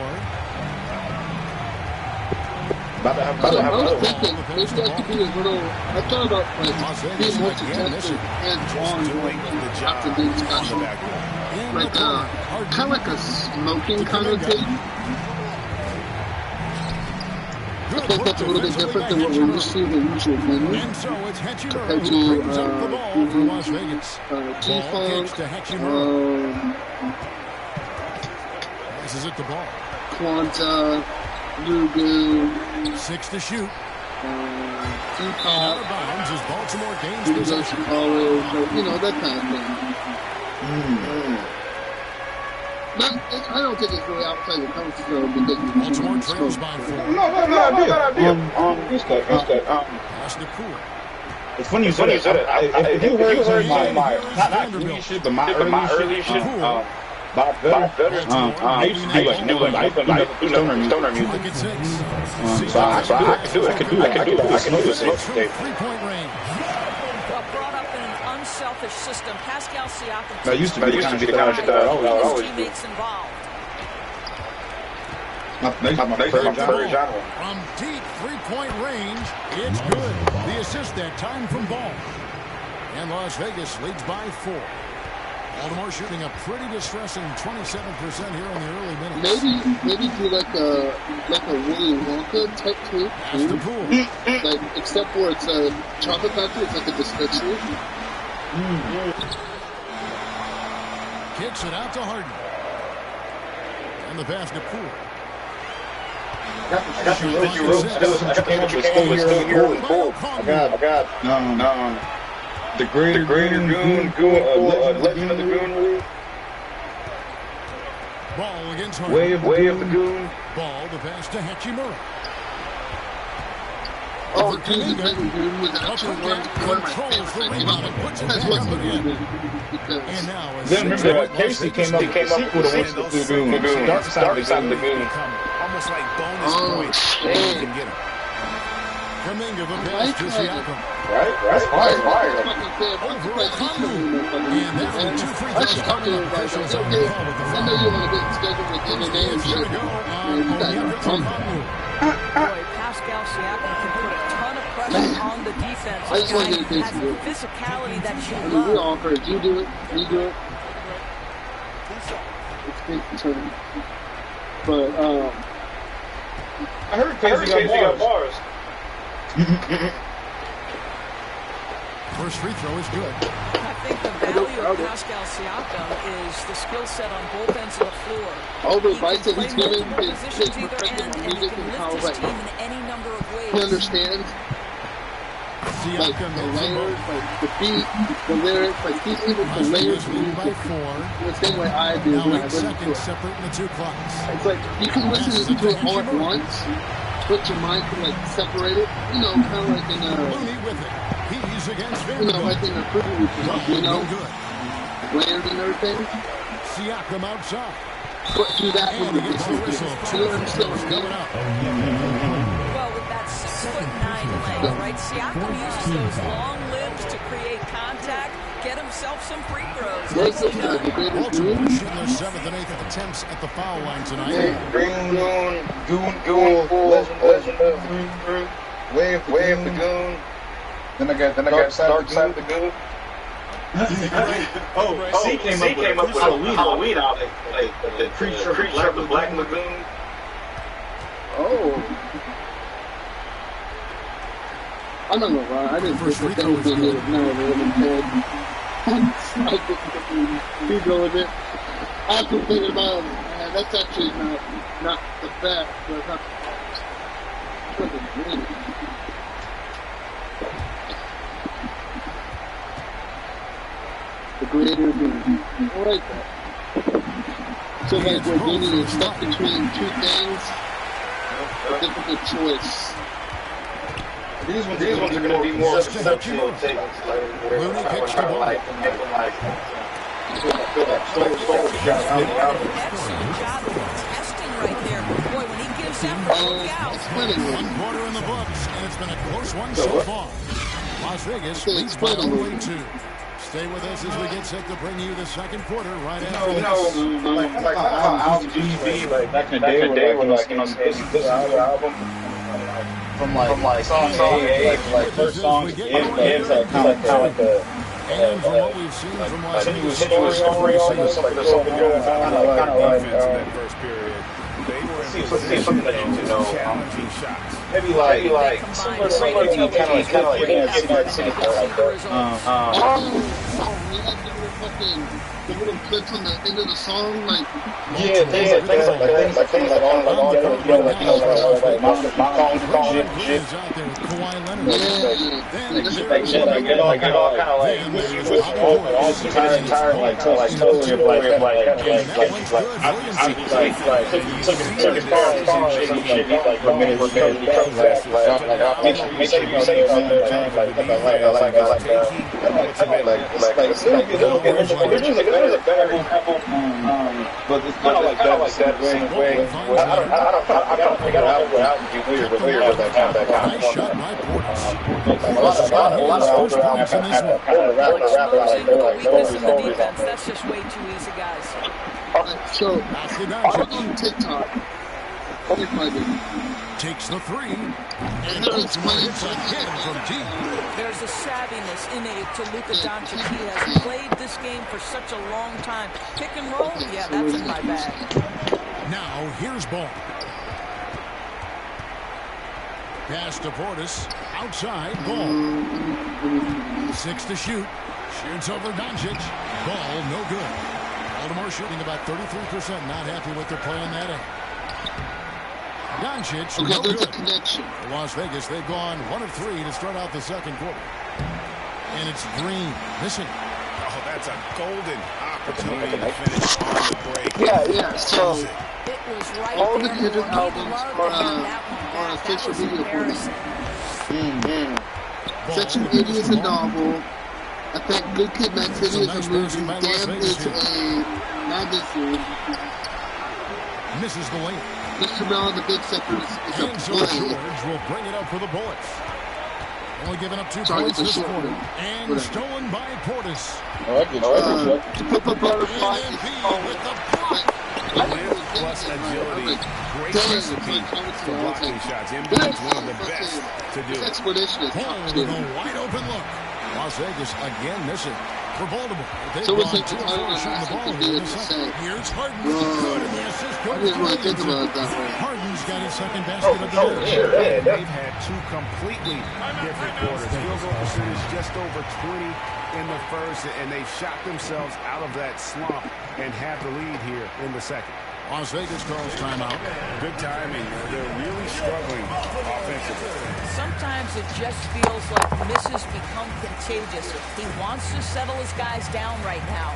I was thinking maybe I could be a little. I thought about like being more suggestive hands-on after being special, like kind of like a smoking kind of thing. I think that's a little bit different than what we're used to the usual menu compared to G-Funk, Passes it the ball. Kwanzaa, Lugu, 6 to shoot. Depop, Out of bounds as Baltimore gains possession. You know, that kind of thing. I don't think it's really outside the comfort zone because Baltimore trails by 4. No, it's good. Pass to Poole. It's funny you said it. If you heard my not early shit, but my early shit, Bob Vetter, I used to do like stoner music. So I could do it. I could do it. 3-point range. Brought up in an unselfish system. Pascal Siakam. That used to be the kind of shit that I always do. Teammates involved. My favorite genre. From deep 3-point range, it's good. The assist that time from Ball. And Las Vegas leads by 4. Baltimore shooting a pretty distressing 27% here in the early minutes. Maybe do like a Willy Wonka type food, like except for it's a chocolate factory, it's like a dispensary. Kicks it out to Harden, and the pass to Poole. I got the Greater Goon, Legend of the Goon League. Ball against Harden. Way of the Goon. Ball, the pass to Hachimura. Oh, Jesus, that Goon was actually one of my favorites. That's what's the Goon. And now, then remember, Casey came up with the Goon. Dark Side of the Goon. Almost like bonus points. They can get him. Kuminga, the pass to Siakam. Right? That's fire. And that's the 2 free throws coming up. Officials on the call with the I know you want to get scheduled with MMA and shit. Boy, Pascal Siakam can put a ton of pressure on the defense. I just want to get a Has taste of the it. physicality that you I mean, we love. all heard you do it, me do it. It's big turn. But, I heard Casey got bars. First free throw is good. I think the value of Pascal Siakam is the skill set on both ends of the floor. all the He can advice that play he's giving multiple is positions either perfecting end, on and he music can and how, lift his like, team in any number of ways. he understands, like, Siakam the hits the layers, ball. like, the beat, the lyrics, like, he's able to Las layer Vegas leading by 4. the same way I do Now when I 8 listen to seconds it. separate in the 2 clocks. It's like, you can listen to it all at once, but your mind can, like, separate it, you know, kind of like in Looney with it. He's against you know, like Vanderbilt. in a Fruity Loop, you know, No good. layers and everything. Siakam outside. But do that And he gets the whistle. Do you understand what I Coming mean? up. Well, with that 6'9" length, right? Siakam uses those long limbs to create contact, get himself some free throws. What's Nicely the done. greatest Baltimore Goon? shooting their 7th and 8th attempts at the foul line tonight. Goon, Legend of the Goon, Way of the Goon. Then I got Dark Side of the Goon. C came up with Halloween out, like the creature of the Black Lagoon. Oh. I'm not gonna lie, I didn't think that they did it now that I'm dead. I didn't go with it. After thinking about it, man, that's actually not the best, but not fucking great. The greater Goon. I like that. So like where Goonie is stuck between two things, a difficult choice. These ones are going to be more conceptual takes. Looney kicks the ball. Excellent job of testing right there. Boy, when he gives that the look out. One quarter in the books, and it's been a close one so far. Las Vegas leads by only 2. Stay with us as we get set to bring you the second quarter right after You this. know, like how albums used to be, like back in the day, where like, you know, this is the album. From like song A, like first song to end, like kind of like a. And from what we've seen from Las Vegas, continuous story almost, like there's something good, kind of like defense in that first period. They were in position to challenging shots. maybe like similar to kind of like City. The little clips on the end of the song, like things like on is out there with Kawhi Leonard. There's a better but it's kind of like that way. I don't think how you familiar with that kind of Shot by Portis. Exposing a weakness in the defense. That's just way too easy, guys. so. I was on TikTok. Takes the three. And it's hit from deep. There's a savviness innate to Luka Doncic. He has played this game for such a long time. Pick and roll? Yeah, that's in my bag. Now, here's ball. Pass to Portis. Outside, ball. 6 to shoot. Shoots over Doncic. Ball, no good. Baltimore shooting about 33%. Not happy with their play on that end. Doncic, no good. Las Vegas, they've gone 1 of 3 to start out the second quarter. And it's Green missing. Oh, that's a golden opportunity to finish on the break. Yeah. So it was right all there. the hidden albums are social media for Section 80 is a novel. I think Good Kid, Mad City is a movie. Damn is a magazine. Misses the lane. Mr. Brown, the Big Sector is a play. George will bring it up for the Bullets. Only giving up 2 points this quarter. And stolen by Portis. Papa Butterfly with the block. Length plus agility. Great recipe for blocking shots. Inbound's one of the best to do. Explanation is Paul with a wide open look. Las Vegas again missing for Baltimore. They've so gone 2 of 4 shooting the ball here in the second. Here's Harden. Good in the assist. I didn't really think about it that way. Harden's got his second basket of the year. They've had 2 completely different quarters. Field goal percentage just over 20 in the first, and they shot themselves out of that slump and have the lead here in the second. Las Vegas calls timeout. Good timing. They're really struggling offensively. Sometimes it just feels like misses become contagious. He wants to settle his guys down right now.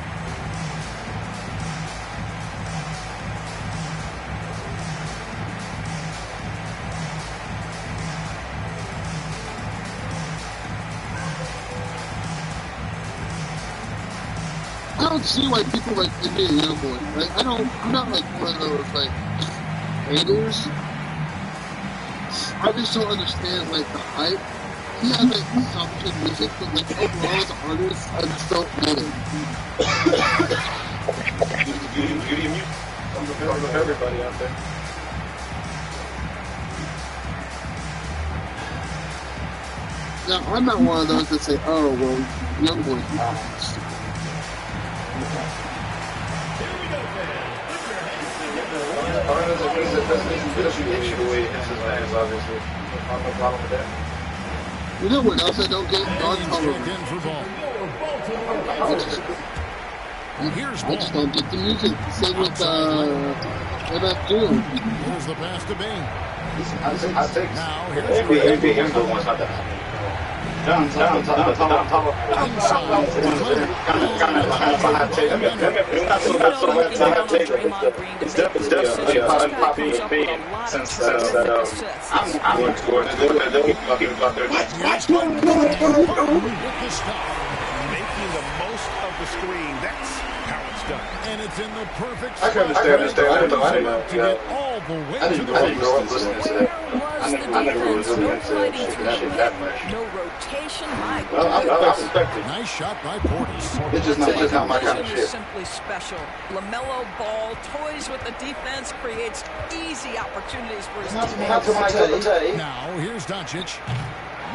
I don't see why people like NBA Youngboy. Like I'm not like one of those like haters. I just don't understand like the hype. He has like some good music, but like overall as an artist, I just don't get it. Everybody out there. Now I'm not one of those that say, "Oh well, Youngboy's." You know what else I don't get? Dog color. I just don't get the music. Same with MF Doom. Here's the pass to Bain. I take Now NBA Youngboy one's not that. John, it's definitely unpopular opinion since I'm going towards making the most of the screen. That's how it's done. And it's in the perfect I can understand. I didn't know. to get all the way to the I didn't grow up line. listening to that. I never was listening to that shit that much. No rotation. My I respect it. Nice shot by Portis. It's just not my kind of vision is shit. simply special. LaMelo Ball toys with the defense, creates easy opportunities for his teammates. Now, here's Doncic.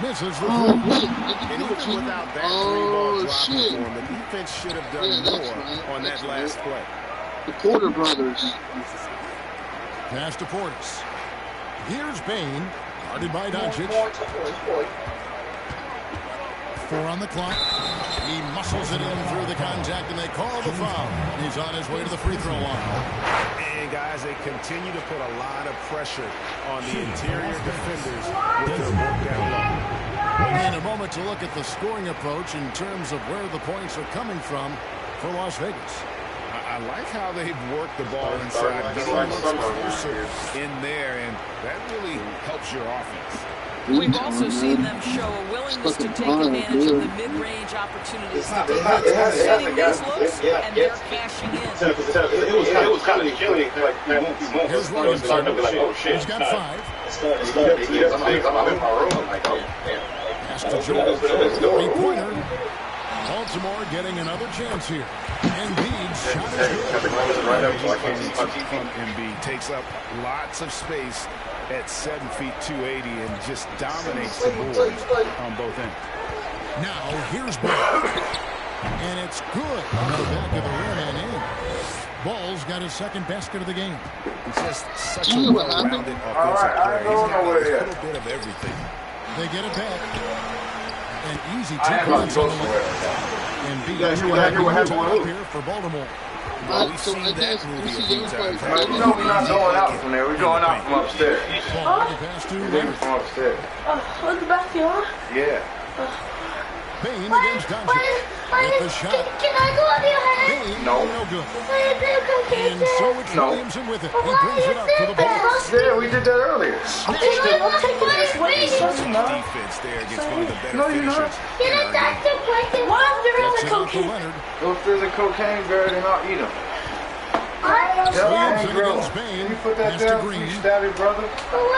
Misses the Oh, three. wait. And even without that Oh, three-ball drop shit. for him, the defense should have done Yeah, that's more right. on that last play. The Porter brothers. Pass to Portis. Here's Bane. Guarded by Doncic. 4 on the clock. He muscles it in through the contact, and they call the foul. He's on his way to the free throw line. And, guys, they continue to put a lot of pressure on the interior defenders with their work down low. In a moment to look at the scoring approach in terms of where the points are coming from for Las Vegas. I like how they've worked the ball inside, getting closer in there, and that really helps your offense. We've also seen them show a willingness to take advantage of the mid-range opportunities that they have. Seeing these looks, and they're cashing in. It was kind of killing. Like, Here's it's starting to be like, oh shit. He's got 5. I'm in my room. I'm like, oh damn. Pass to George. Three-pointer. Baltimore getting another chance here. Embiid's shot is good. Right up, so I can't see From Embiid takes up lots of space at 7 feet 280 and just dominates the boards on both ends. Now, here's Ball. And it's good on the back of the rim and in. Ball's got his second basket of the game. It's just such a well-rounded offensive player. He's got a little bit of everything. They get it back. An easy 2 points on the way. Embiid up here for Baltimore. Well, we've seen that movie a few times. You know we're not going out from there. We're going out from upstairs. Ball the pass to Leonard. From upstairs. On the backyard? Yeah. Bane against Doncic. With the shot. Can I go on your head? Bane, No. no good. And And so it's No. Williamson with it. He brings it up for the ball. Yeah, we did that earlier. Defense there against one of the better No, you're not. finishers. Can I touch the question? What if there Gets is it a out to cocaine? Leonard. Go through the cocaine bird and I'll eat them. Williamson bro. against Bane. You put that Pass to down, Green. you stab it, brother. I don't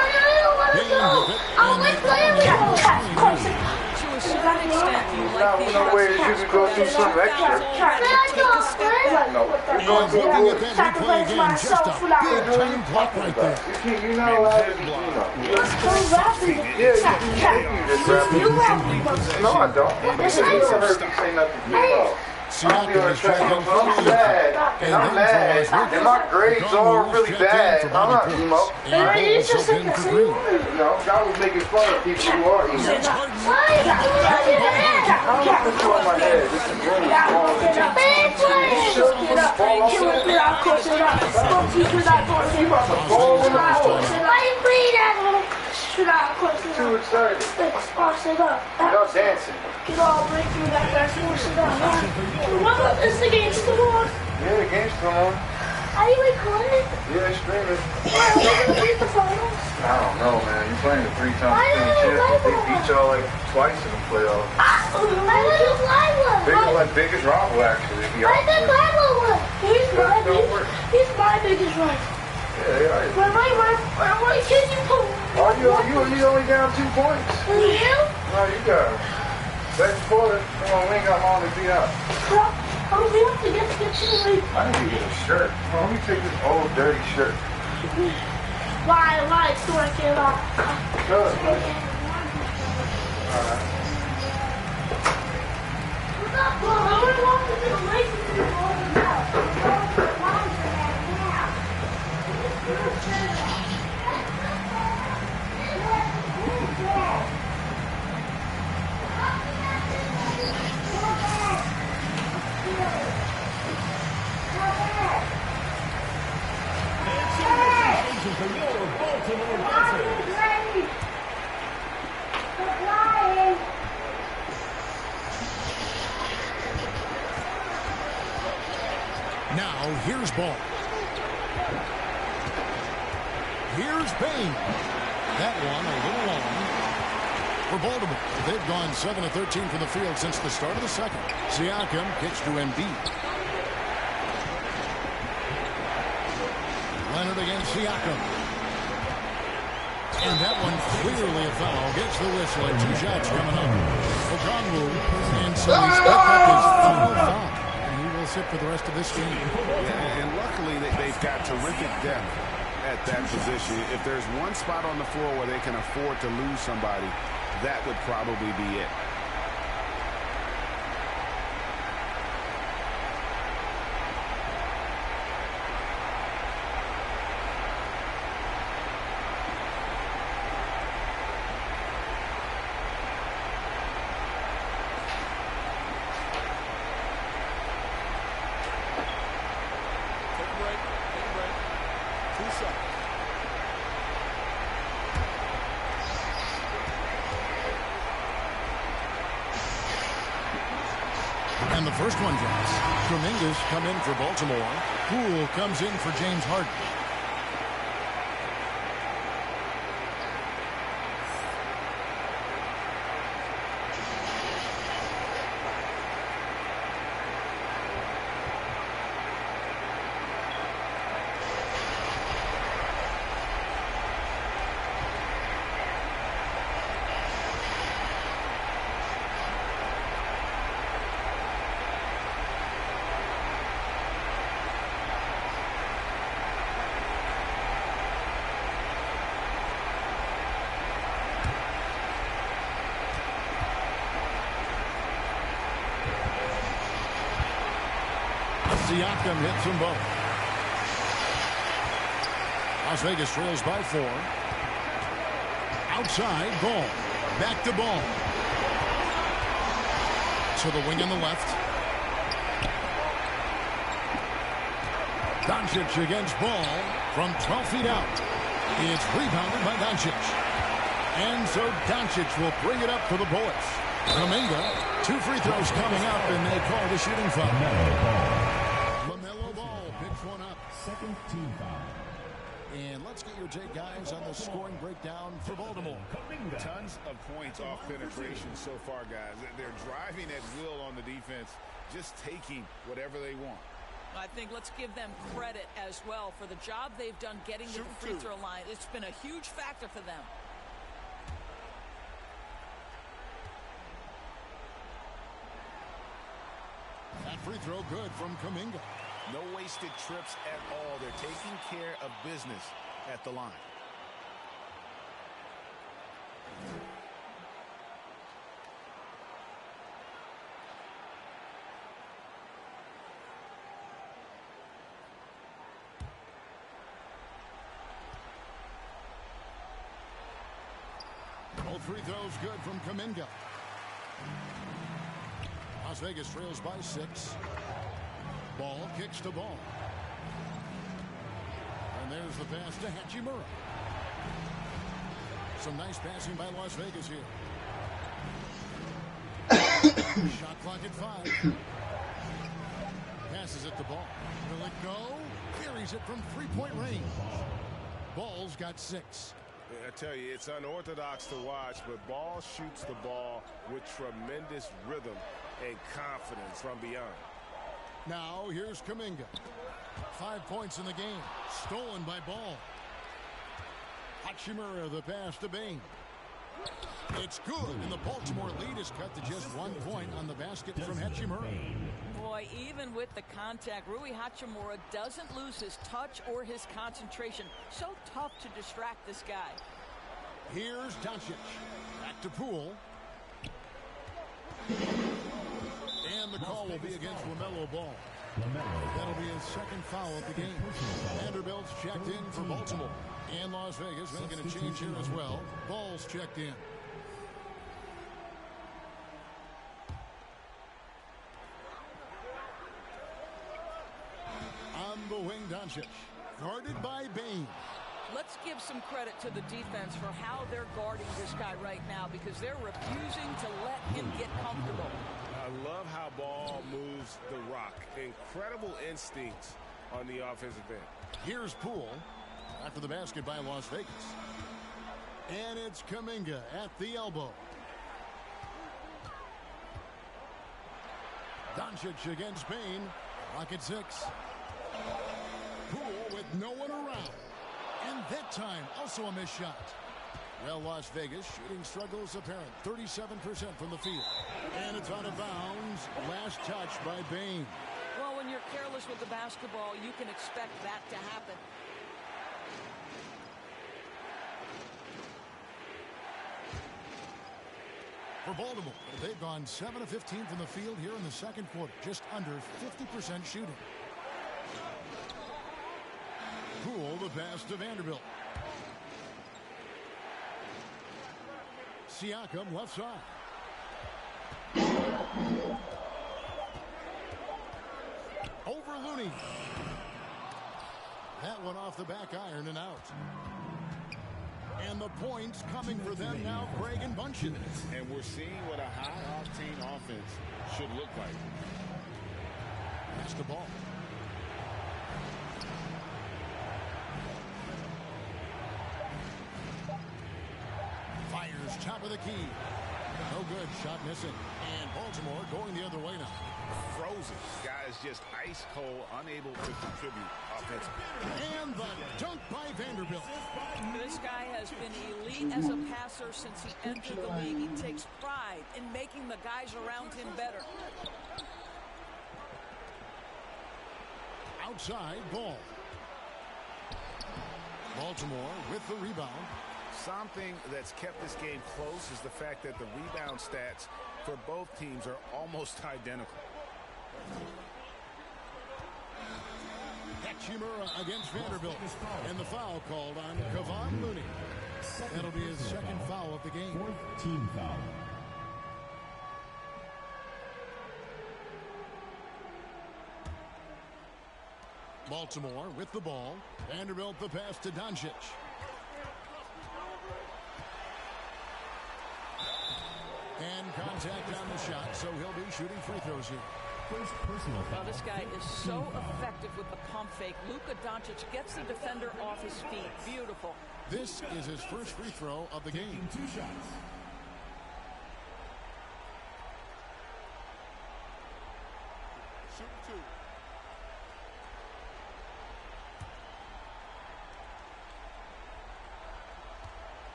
want to Bane go. with it. I And want they to play call with it you. To a certain extent, you like the No way that you can go through some extra. take a step back. No, we're And going through looking the at that replay again, just a big time block right there. You're not allowed to, you know. Yeah, you just grab me. No, I don't. It's not heard you say nothing to me about. Siakam is tracking I'm for mad. And I'm then for Las mad. Vegas, And my grades are really bad. I'm not emo. And Ball's up in for Green. No, I was making fun of people who are emo. Here's Harden. I'm not put you on my head. This is really small. You about to fall on the floor. Too excited. Y'all dancing. It's the game's still on. Yeah, the game's still on. Are you recording? Yeah, streaming. Are we gonna beat the finals? I don't know, man. You're playing the 3-time champions. They beat y'all like twice in the playoffs. I didn't fly one. Like biggest rival, actually. I didn't fly one. He's my biggest rival. Yeah, they are. Why can't you put Oh, you only down 2 points. you? No, you got it. Second quarter. Come on, we ain't got long to be out. Oh, we have to get you. I need to get a shirt. Let me take this old dirty shirt. Why? So I can't Good. Alright. I would want to do racing Now, here's Ball. Here's Bane. That one a little long for Baltimore. They've gone 7 of 13 from the field since the start of the second. Siakam kicks to Embiid. Leonard against Siakam. And that one clearly a foul. Gets the whistle. 2 shots coming up. Okongwu. And so he's picked up his final foul. And he will sit for the rest of this game. And luckily they've got terrific depth at that position. If there's one spot on the floor where they can afford to lose somebody, that would probably be it. And the first one drops. Kuminga's come in for Baltimore. Poole comes in for James Harden. Siakam hits them both. Las Vegas trails by 4. Outside, Ball. Back to Ball. To the wing on the left. Doncic against Ball from 12 feet out. It's rebounded by Doncic. And so Doncic will bring it up for the Bullets. Kuminga, 2 free throws coming up, and they call the shooting foul. One up. Second team foul. And let's get your take, guys, on the scoring breakdown for Baltimore. Tons of points off penetration so far, guys. They're driving at will on the defense, just taking whatever they want. I think let's give them credit as well for the job they've done getting to the free throw line. It's been a huge factor for them. That free throw good from Kuminga. No wasted trips at all. They're taking care of business at the line. Both free throws good from Kuminga. Las Vegas trails by 6. Ball kicks to Ball. And there's the pass to Hachimura. Some nice passing by Las Vegas here. Shot clock at 5. Passes it to Ball. Will it go? Carries it from 3-point range. Ball's got 6. I tell you, it's unorthodox to watch, but Ball shoots the ball with tremendous rhythm and confidence from beyond. Now here's Kuminga. 5 points in the game. Stolen by Ball. Hachimura, the pass to Bain. It's good, and the Baltimore lead is cut to just 1 point on the basket from Hachimura. Boy, even with the contact, Rui Hachimura doesn't lose his touch or his concentration. So tough to distract this guy. Here's Doncic. Back to Poole. And the call will be against LaMelo Ball. That'll be his second foul of the game. Vanderbilt's checked in for Baltimore. And Las Vegas making a change here as well. Ball's checked in. On the wing, Doncic. Guarded by Bain. Let's give some credit to the defense for how they're guarding this guy right now, because they're refusing to let him get comfortable. I love how Ball moves the rock. Incredible instincts on the offensive end. Here's Poole after the basket by Las Vegas. And it's Kuminga at the elbow. Doncic against Bain. Rocket 6. Poole with no one around. And that time, also a missed shot. Well, Las Vegas, shooting struggles apparent. 37% from the field. And it's out of bounds. Last touch by Bain. Well, when you're careless with the basketball, you can expect that to happen. For Baltimore, they've gone 7 of 15 from the field here in the second quarter. Just under 50% shooting. Poole, the pass to Vanderbilt. Siakam, left side. Over Looney. That one off the back iron and out. And the points coming for them now, Craig and Bunchen. And we're seeing what a high-octane offense should look like. That's the ball. Fires top of the key. No good. Shot missing. And Baltimore going the other way now. Frozen. Guys just ice cold, unable to contribute offensively. And the dunk by Vanderbilt. This guy has been elite as a passer since he entered the league. He takes pride in making the guys around him better. Outside ball. Baltimore with the rebound. Something that's kept this game close is the fact that the rebound stats for both teams are almost identical. Hachimura against Vanderbilt. And the foul called on Kevon Looney. That'll be his second foul of the game. Fourth team foul. Baltimore with the ball. Vanderbilt the pass to Doncic. And contact on the shot, so he'll be shooting free throws here. First personal foul. Well, this guy is so effective with the pump fake. Luka Doncic gets the defender off his feet. Beautiful. This is his first free throw of the game. 2 shots. Shoot 2.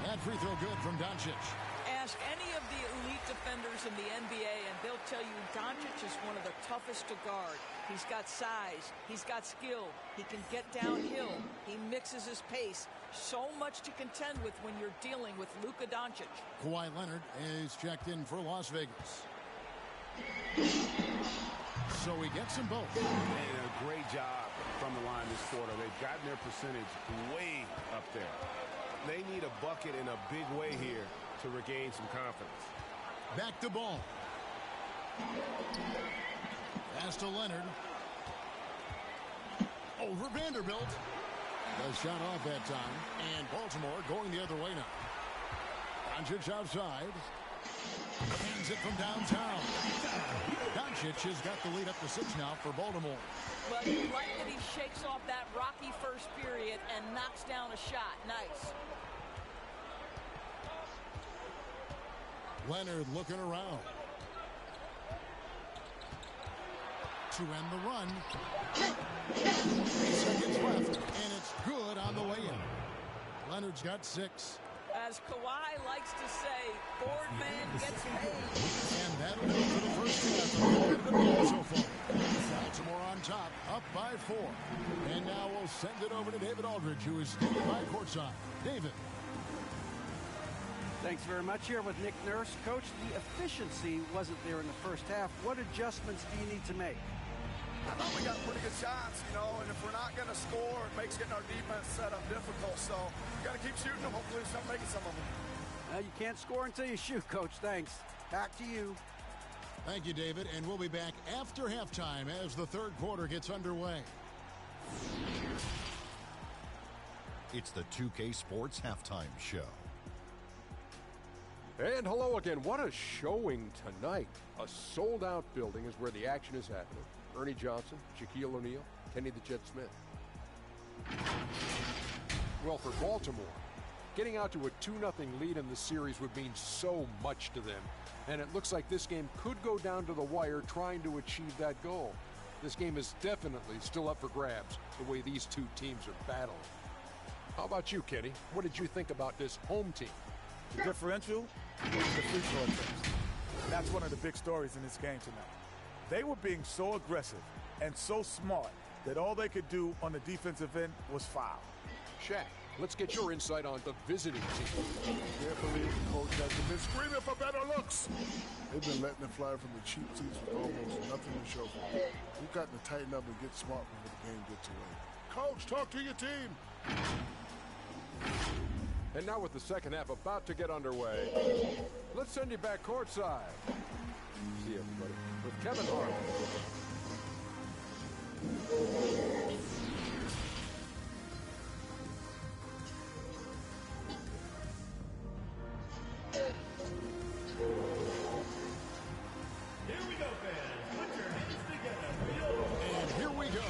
That free throw good from Doncic. Ask any of the elite defenders in the NBA, and they'll tell you Doncic is one of the toughest to guard. He's got size. He's got skill. He can get downhill. He mixes his pace. So much to contend with when you're dealing with Luka Doncic. Kawhi Leonard is checked in for Las Vegas. So he gets them both. And a great job from the line this quarter. They've gotten their percentage way up there. They need a bucket in a big way here to regain some confidence. Back to ball. Pass to Leonard. Over Vanderbilt. The shot off that time. And Baltimore going the other way now. Doncic outside. Hands it from downtown. Doncic has got the lead up to 6 now for Baltimore. Well, you like that he shakes off that rocky first period and knocks down a shot. Nice. Leonard looking around. To end the run. 3 seconds left, and it's good on the way in. Leonard's got 6. As Kawhi likes to say, board man gets paid. And that'll do for the first half of the game so far. Baltimore on top, up by 4. And now we'll send it over to David Aldridge, who is standing by courtside. David. Thanks very much. Here with Nick Nurse. Coach, the efficiency wasn't there in the first half. What adjustments do you need to make? I thought we got pretty good shots, and if we're not going to score, it makes getting our defense set up difficult. So we got to keep shooting them. Hopefully we start making some of them. You can't score until you shoot, Coach. Thanks. Back to you. Thank you, David. And we'll be back after halftime as the third quarter gets underway. It's the 2K Sports Halftime Show. And hello again. What a showing tonight. A sold-out building is where the action is happening. Ernie Johnson, Shaquille O'Neal, Kenny the Jet Smith. Well, for Baltimore, Getting out to a 2-0 lead in the series would mean so much to them. And it looks like this game could go down to the wire trying to achieve that goal. This game is definitely still up for grabs, the way these two teams are battling. How about you, Kenny? What did you think about this home team? The differential was the free throw attempts. That's one of the big stories in this game tonight. They were being so aggressive and so smart that all they could do on the defensive end was foul. Shaq, let's get your insight on the visiting team. Carefully, the coach has been screaming for better looks. They've been letting it fly from the cheap seats with almost nothing to show for it. We've got to tighten up and get smart before the game gets away. Coach, talk to your team. And now with the second half about to get underway, let's send you back courtside. See everybody with Kevin Hart. Here we go, fans. Put your hands together. And here we go.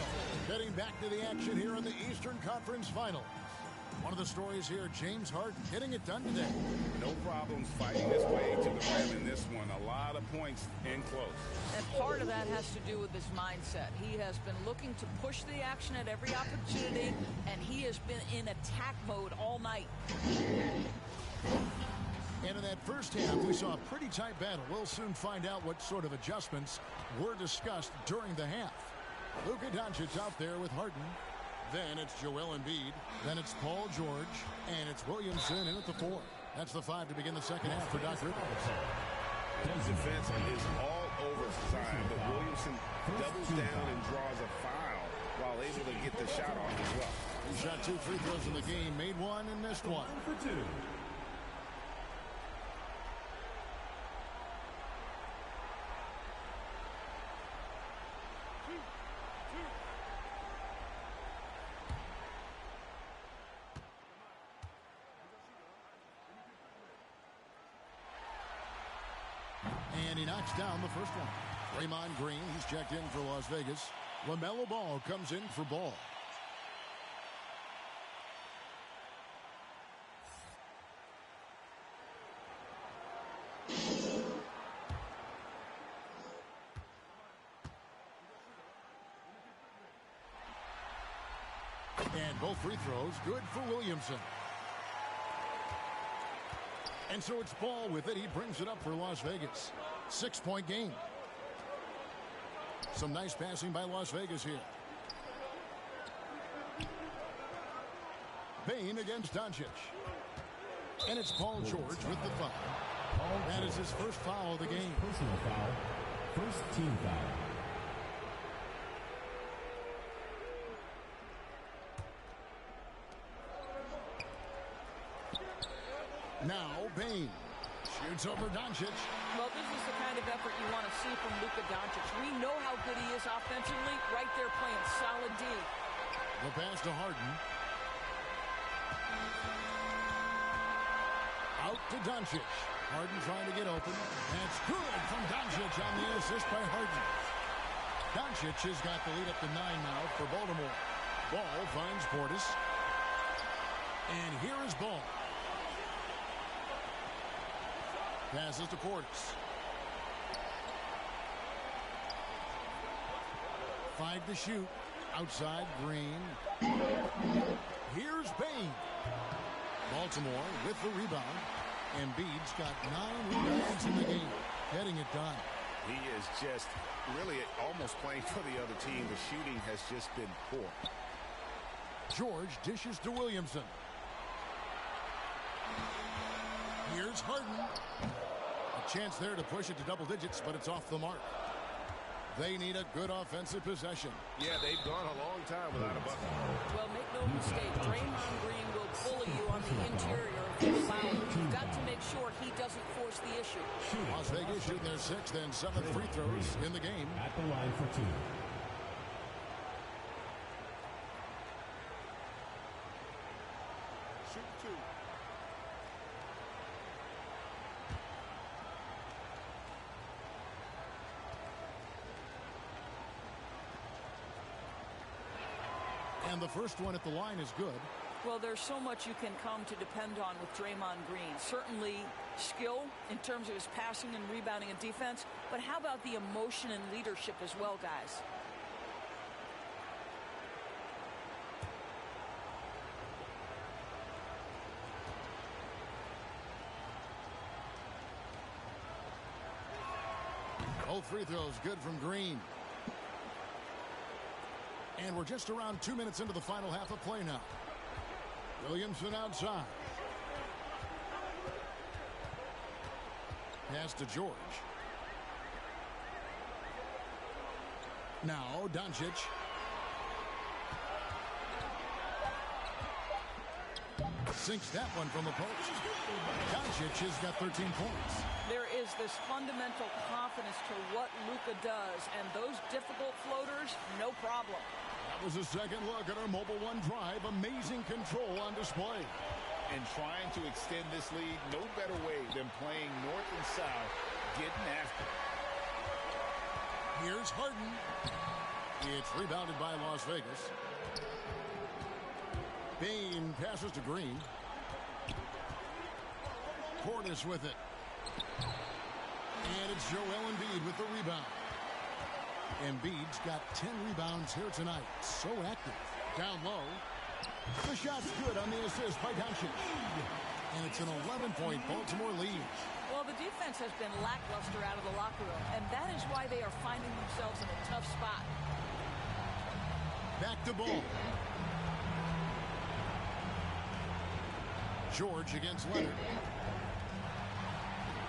Getting back to the action here in the Eastern Conference Finals. One of the stories here, James Harden getting it done today. No problems fighting his way to the rim in this one. A lot of points in close. And part of that has to do with his mindset. He has been looking to push the action at every opportunity, and he has been in attack mode all night. And in that first half, we saw a pretty tight battle. We'll soon find out what sort of adjustments were discussed during the half. Luka Doncic out there with Harden. Then it's Joel Embiid. Then it's Paul George. And it's Williamson in at the 4. That's the 5 to begin the second half for Doc Rivers. Defense is all over Zion, but Williamson doubles down and draws a foul while able to get the shot off as well. He shot 2 free throws in the game, made 1 and missed 1. For 2. And he knocks down the first one. Draymond Green, he's checked in for Las Vegas. LaMelo Ball comes in for Ball. And both free throws good for Williamson. And so it's Ball with it. He brings it up for Las Vegas. 6-point game. Some nice passing by Las Vegas here. Bane against Doncic. And it's Paul George with the foul. That is his first foul of the game. Personal foul. First team foul. Now Bane shoots over Doncic. Well, this is the kind of effort you want to see from Luka Doncic. We know how good he is offensively. Right there playing solid D. The pass to Harden. Out to Doncic. Harden trying to get open. That's good from Doncic on the assist by Harden. Doncic has got the lead up to 9 now for Baltimore. Ball finds Portis. And here is Ball. Passes to Portis. 5 to shoot. Outside, Green. Here's Bane. Baltimore with the rebound. Embiid's got 9 rebounds in the game. Getting it done. He is just really almost playing for the other team. The shooting has just been poor. George dishes to Williamson. Here's Harden. A chance there to push it to double digits, but it's off the mark. They need a good offensive possession. Yeah, they've gone a long time without a bucket. Well, make no mistake, Draymond Green will bully you on the interior if you foul him. You've got to make sure he doesn't force the issue. Las Vegas shooting their 6th and 7th free throws in the game. At the line for 2. And the first one at the line is good. Well, there's so much you can come to depend on with Draymond Green. Certainly skill in terms of his passing and rebounding and defense, but how about the emotion and leadership as well, guys? Both free throws good from Green. And we're just around 2 minutes into the final half of play now. Williamson outside. Pass to George. Now Doncic. Sinks that one from the post. Doncic has got 13 points. There is this fundamental confidence to what Luka does, and those difficult floaters, no problem. That was a second look at our Mobile One drive. Amazing control on display. And trying to extend this lead, no better way than playing north and south, getting after it. Here's Harden. It's rebounded by Las Vegas. Bane passes to Green. Portis with it. And it's Joel Embiid with the rebound. Embiid's got 10 rebounds here tonight. So active. Down low. The shot's good on the assist by Doncic. And it's an 11-point Baltimore lead. Well, the defense has been lackluster out of the locker room, and that is why they are finding themselves in a tough spot. Back to ball. George against Leonard.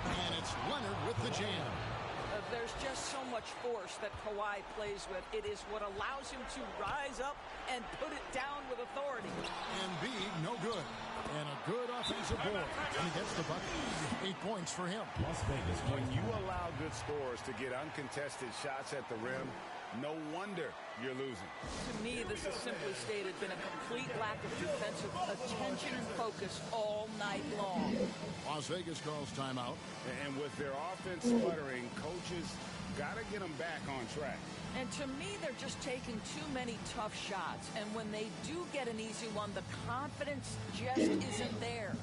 And it's Leonard with the jam. There's just so much force that Kawhi plays with. It is what allows him to rise up and put it down with authority. Embiid, no good. And a good offensive board. And he gets the bucket. 8 points for him. Las Vegas. When you allow good scorers to get uncontested shots at the rim, no wonder you're losing. To me, this is simply stated been a complete lack of defensive attention and focus all night long. Las Vegas calls timeout. And with their offense sputtering, coaches got to get them back on track. And to me, they're just taking too many tough shots. And when they do get an easy one, the confidence just isn't there.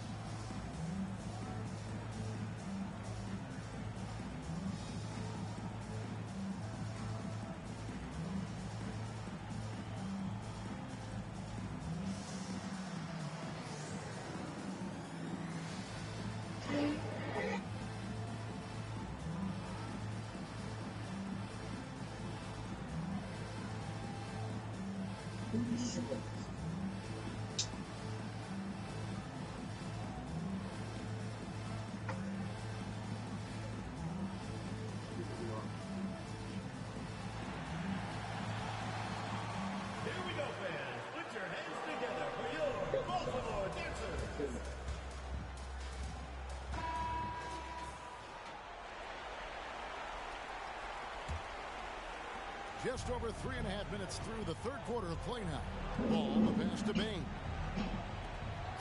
Just over 3.5 minutes through the third quarter of play now. Ball, the pass to Bane.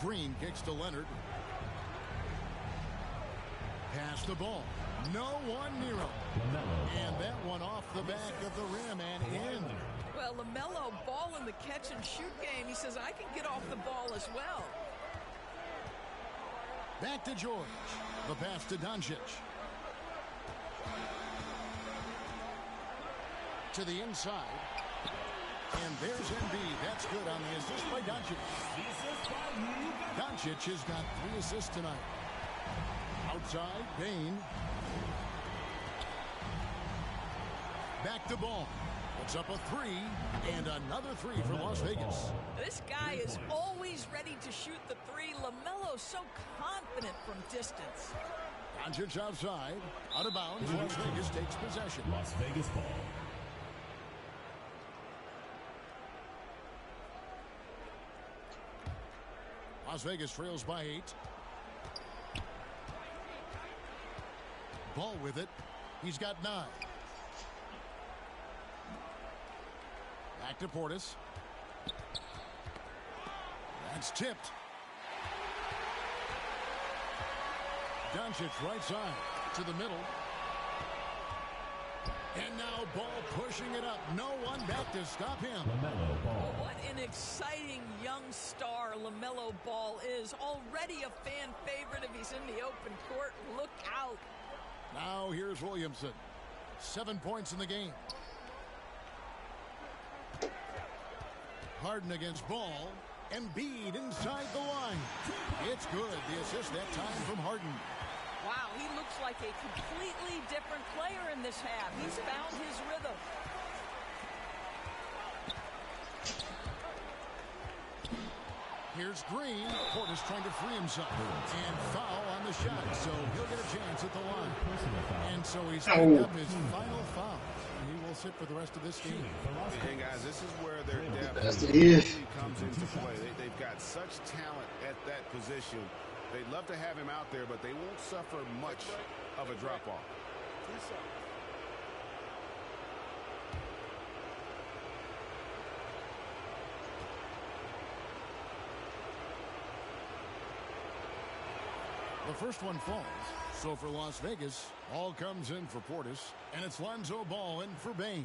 Green kicks to Leonard. Pass the ball. No one near him. And that one off the back of the rim and in. Well, LaMelo, ball in the catch and shoot game. He says, I can get off the ball as well. Back to George. The pass to Doncic. To the inside. And there's Embiid. That's good on the assist by Doncic. Doncic has got 3 assists tonight. Outside, Bane. Back to ball. Puts up a 3. And another 3 for Las Vegas. This guy is always ready to shoot the 3. LaMelo's so confident from distance. Doncic outside. Out of bounds. Las Vegas takes possession. Las Vegas ball. Las Vegas trails by 8. Ball with it. He's got 9. Back to Portis. That's tipped. Doncic right side to the middle. And now Ball pushing it up. No one back to stop him. LaMelo Ball. What an exciting young star LaMelo Ball is. Already a fan favorite if he's in the open court. Look out. Now here's Williamson. 7 points in the game. Harden against Ball. Embiid inside the line. It's good. The assist that time from Harden. Wow, he looks like a completely different player in this half. He's found his rhythm. Here's Green. Portis trying to free himself. And foul on the shot, so he'll get a chance at the line. And so he's picked up his final foul. He will sit for the rest of this game. And guys, this is where their depth comes into play. They've got such talent at that position. They'd love to have him out there, but they won't suffer much of a drop-off. The first one falls. So for Las Vegas, all comes in for Portis, and it's Lonzo Ball in for Bane.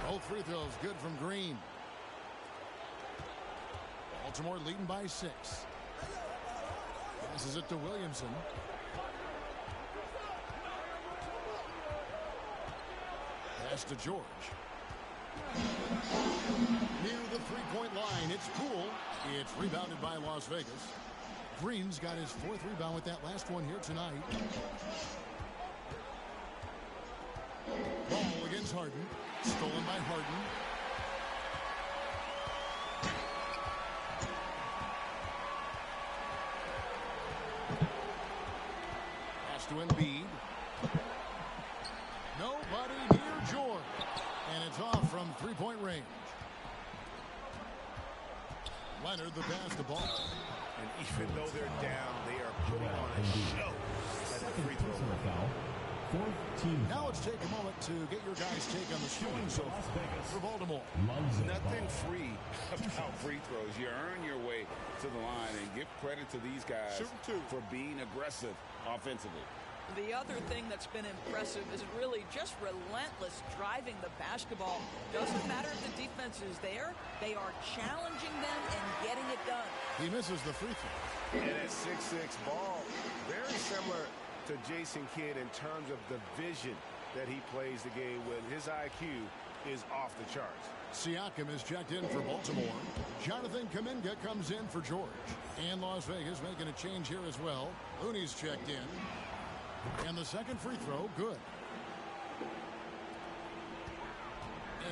Both free throws good from Green. Baltimore leading by 6. Passes it to Williamson. Pass to George. Near the three-point line, it's Poole. It's rebounded by Las Vegas. Green's got his 4th rebound with that last one here tonight. Ball against Harden. Stolen by Harden. Pass to Embiid. Nobody near George. And it's off from three-point range. Leonard the pass to Ball. And even though they're down, they are putting on a show at the free throw line. Now let's take a moment to get your guys' take on the scoring so far for Baltimore. Nothing free about free throws. You earn your way to the line, and give credit to these guys for being aggressive offensively. The other thing that's been impressive is really just relentless driving the basketball. Doesn't matter if the defense is there. They are challenging them and getting it done. He misses the free throw. And at 6'6", Ball, very similar to Jason Kidd in terms of the vision that he plays the game with. His IQ is off the charts. Siakam is checked in for Baltimore. Jonathan Kuminga comes in for George. And Las Vegas making a change here as well. Looney's checked in. And the second free throw, good.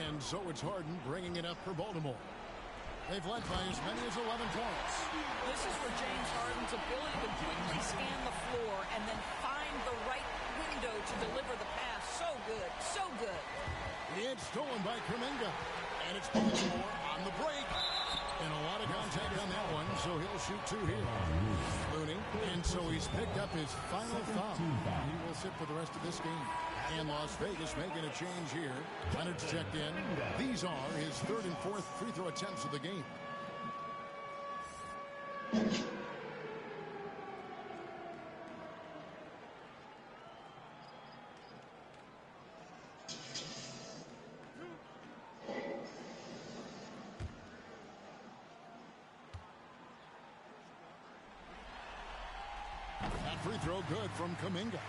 And so it's Harden bringing it up for Baltimore. They've led by as many as 11 points. This is where James Harden's ability to quickly scan the floor and then find the right window to deliver the pass. So good, so good. It's stolen by Kuminga. And it's Baltimore on the break. And a lot of contact on that one, so he'll shoot 2 here. Looney, and so he's picked up his final foul. He will sit for the rest of this game. And Las Vegas making a change here. Leonard's checked in. These are his 3rd and 4th free throw attempts of the game. That free throw good from Kuminga.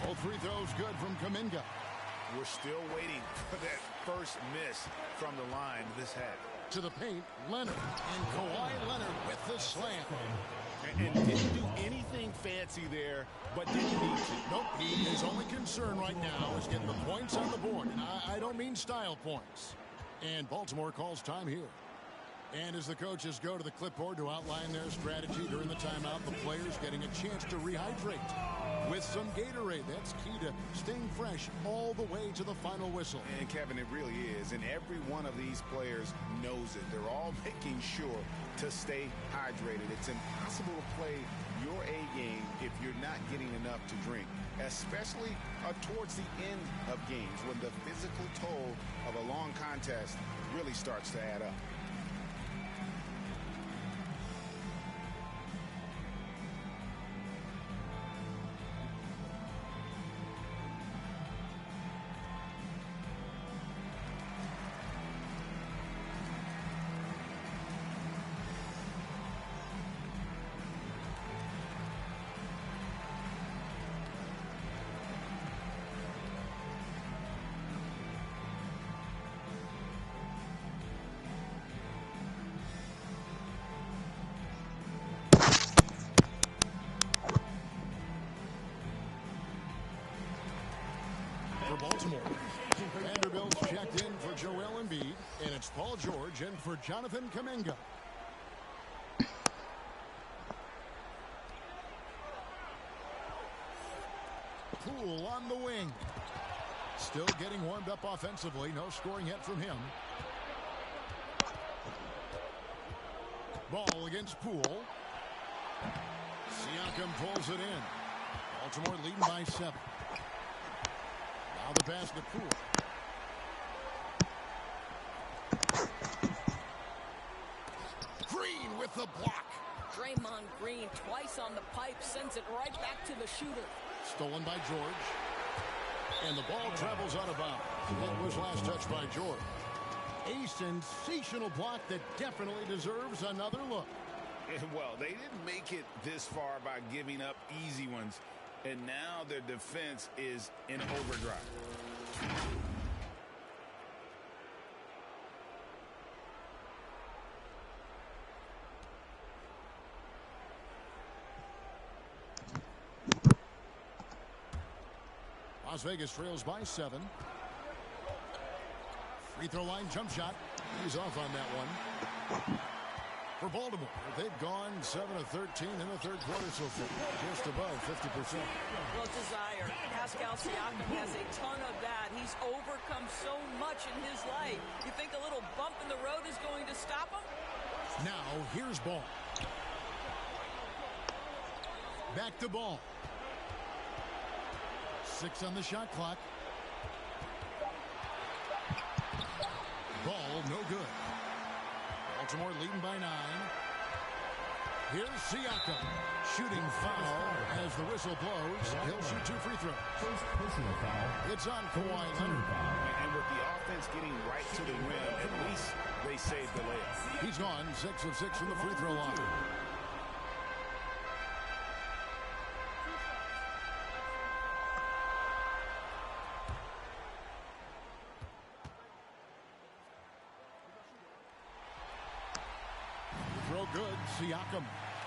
Both free throws good from Kuminga. We're still waiting for that first miss from the line this half. To the paint, Leonard. And Kawhi Leonard with the slam. And didn't do anything fancy there, but didn't need to. Nope, his only concern right now is getting the points on the board. And I don't mean style points. And Baltimore calls time here. And as the coaches go to the clipboard to outline their strategy during the timeout, the players getting a chance to rehydrate with some Gatorade. That's key to staying fresh all the way to the final whistle. And Kevin, it really is. And every one of these players knows it. They're all making sure to stay hydrated. It's impossible to play your A game if you're not getting enough to drink, especially towards the end of games when the physical toll of a long contest really starts to add up. For Baltimore, Vanderbilt's checked in for Joel Embiid, and it's Paul George in for Jonathan Kuminga. Poole on the wing. Still getting warmed up offensively. No scoring yet from him. Ball against Poole. Siakam pulls it in. Baltimore leading by 7. Now the pass to Poole. Green with the block. Draymond Green twice on the pipe, sends it right back to the shooter. Stolen by George. And the ball travels out of bounds. That was last touched by George. A sensational block that definitely deserves another look. Well, they didn't make it this far by giving up easy ones, and now their defense is in overdrive. Las Vegas trails by 7. Free throw line jump shot. He's off on that one. For Baltimore, they've gone 7 of 13 in the third quarter so far, just above 50%. Well, desire. Pascal Siakam has a ton of that. He's overcome so much in his life. You think a little bump in the road is going to stop him? Now, here's Ball. Back to Ball. 6 on the shot clock. Ball, no good. Baltimore leading by 9. Here's Siakam. Shooting foul as the whistle blows. He'll shoot 2 free throws. First personal foul. It's on Kawhi Leonard. And with the offense getting right to the rim, at least they saved the layup. He's gone 6 of 6 from the free throw line. Throw good, Siakam.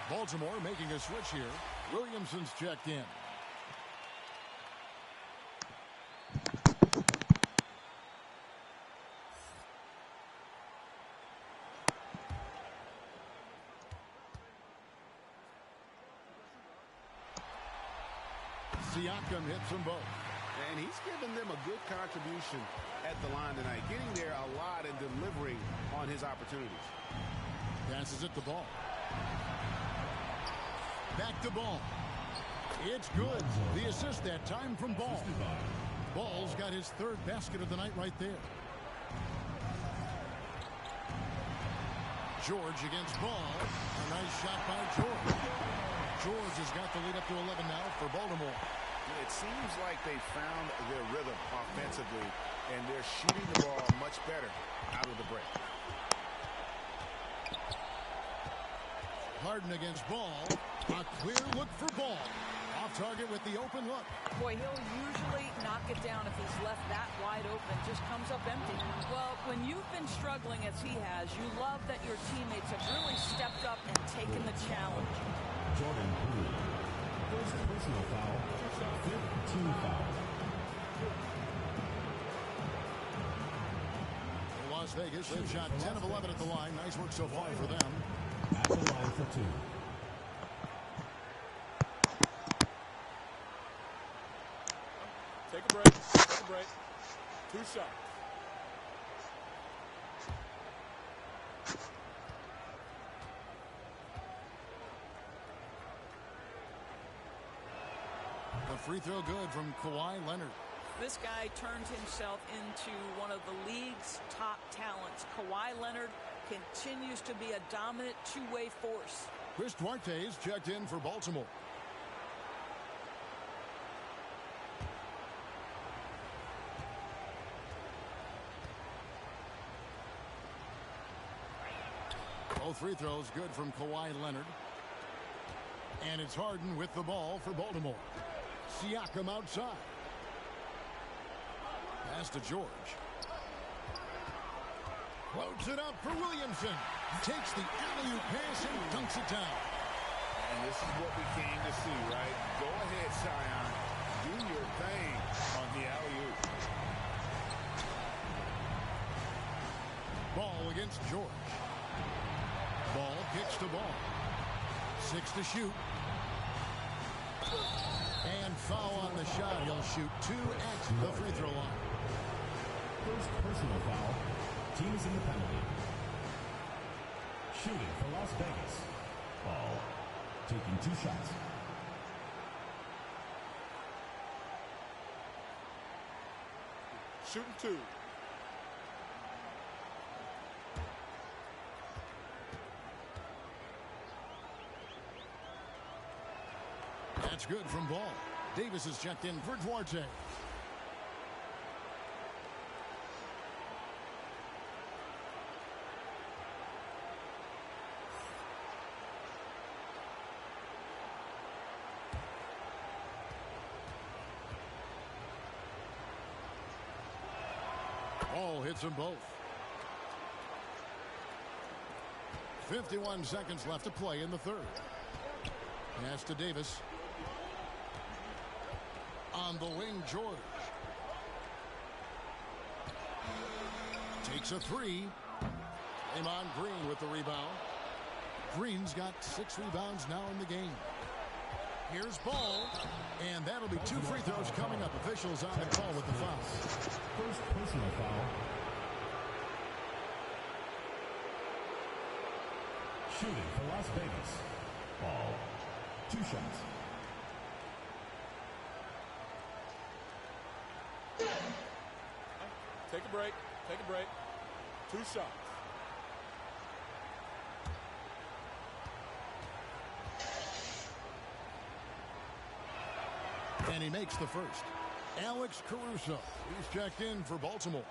Baltimore making a switch here. Williamson's checked in. Siakam hits them both. And he's given them a good contribution at the line tonight, getting there a lot and delivering on his opportunities. Passes it to Ball. Back to Ball. It's good. The assist that time from Ball. Ball's got his 3rd basket of the night right there. George against Ball. A nice shot by George. George has got the lead up to 11 now for Baltimore. It seems like they found their rhythm offensively, and they're shooting the ball much better out of the break. Harden against Ball. A clear look for Ball. Off target with the open look. Boy, he'll usually knock it down if he's left that wide open. Just comes up empty. Well, when you've been struggling as he has, you love that your teammates have really stepped up and taken the challenge. Jordan Poole. First personal foul. 5th team foul. The Las Las Vegas. They've shot 10 of 11 at the line. Nice work so far for them. At the line for 2. Take a break. Take a break. 2 shots. A free throw good from Kawhi Leonard. This guy turned himself into one of the league's top talents. Kawhi Leonard continues to be a dominant two-way force. Chris Duarte's checked in for Baltimore. Both free throws good from Kawhi Leonard. And it's Harden with the ball for Baltimore. Siakam outside. Pass to George. Floats it up for Williamson. Takes the alley-oop pass and dunks it down. And this is what we came to see, right? Go ahead, Zion. Do your thing on the alley-oop. Ball against George. Ball kicks to ball. 6 to shoot. And foul on the shot. He'll shoot 2 at the free throw line. First personal foul. Teams in the penalty. Shooting for Las Vegas. Ball. Taking 2 shots. Shooting 2. That's good from Ball. Davis is checked in for Duarte. Ball hits them both. 51 seconds left to play in the third. Pass to Davis. On the wing, George. Takes a 3. Draymond Green with the rebound. Green's got 6 rebounds now in the game. Here's Ball. And that'll be 2 free throws coming up. Officials on the call with the foul. First personal foul. Shooting for Las Vegas. Ball. 2 shots. Take a break. Take a break. 2 shots. And he makes the first. Alex Caruso. He's checked in for Baltimore.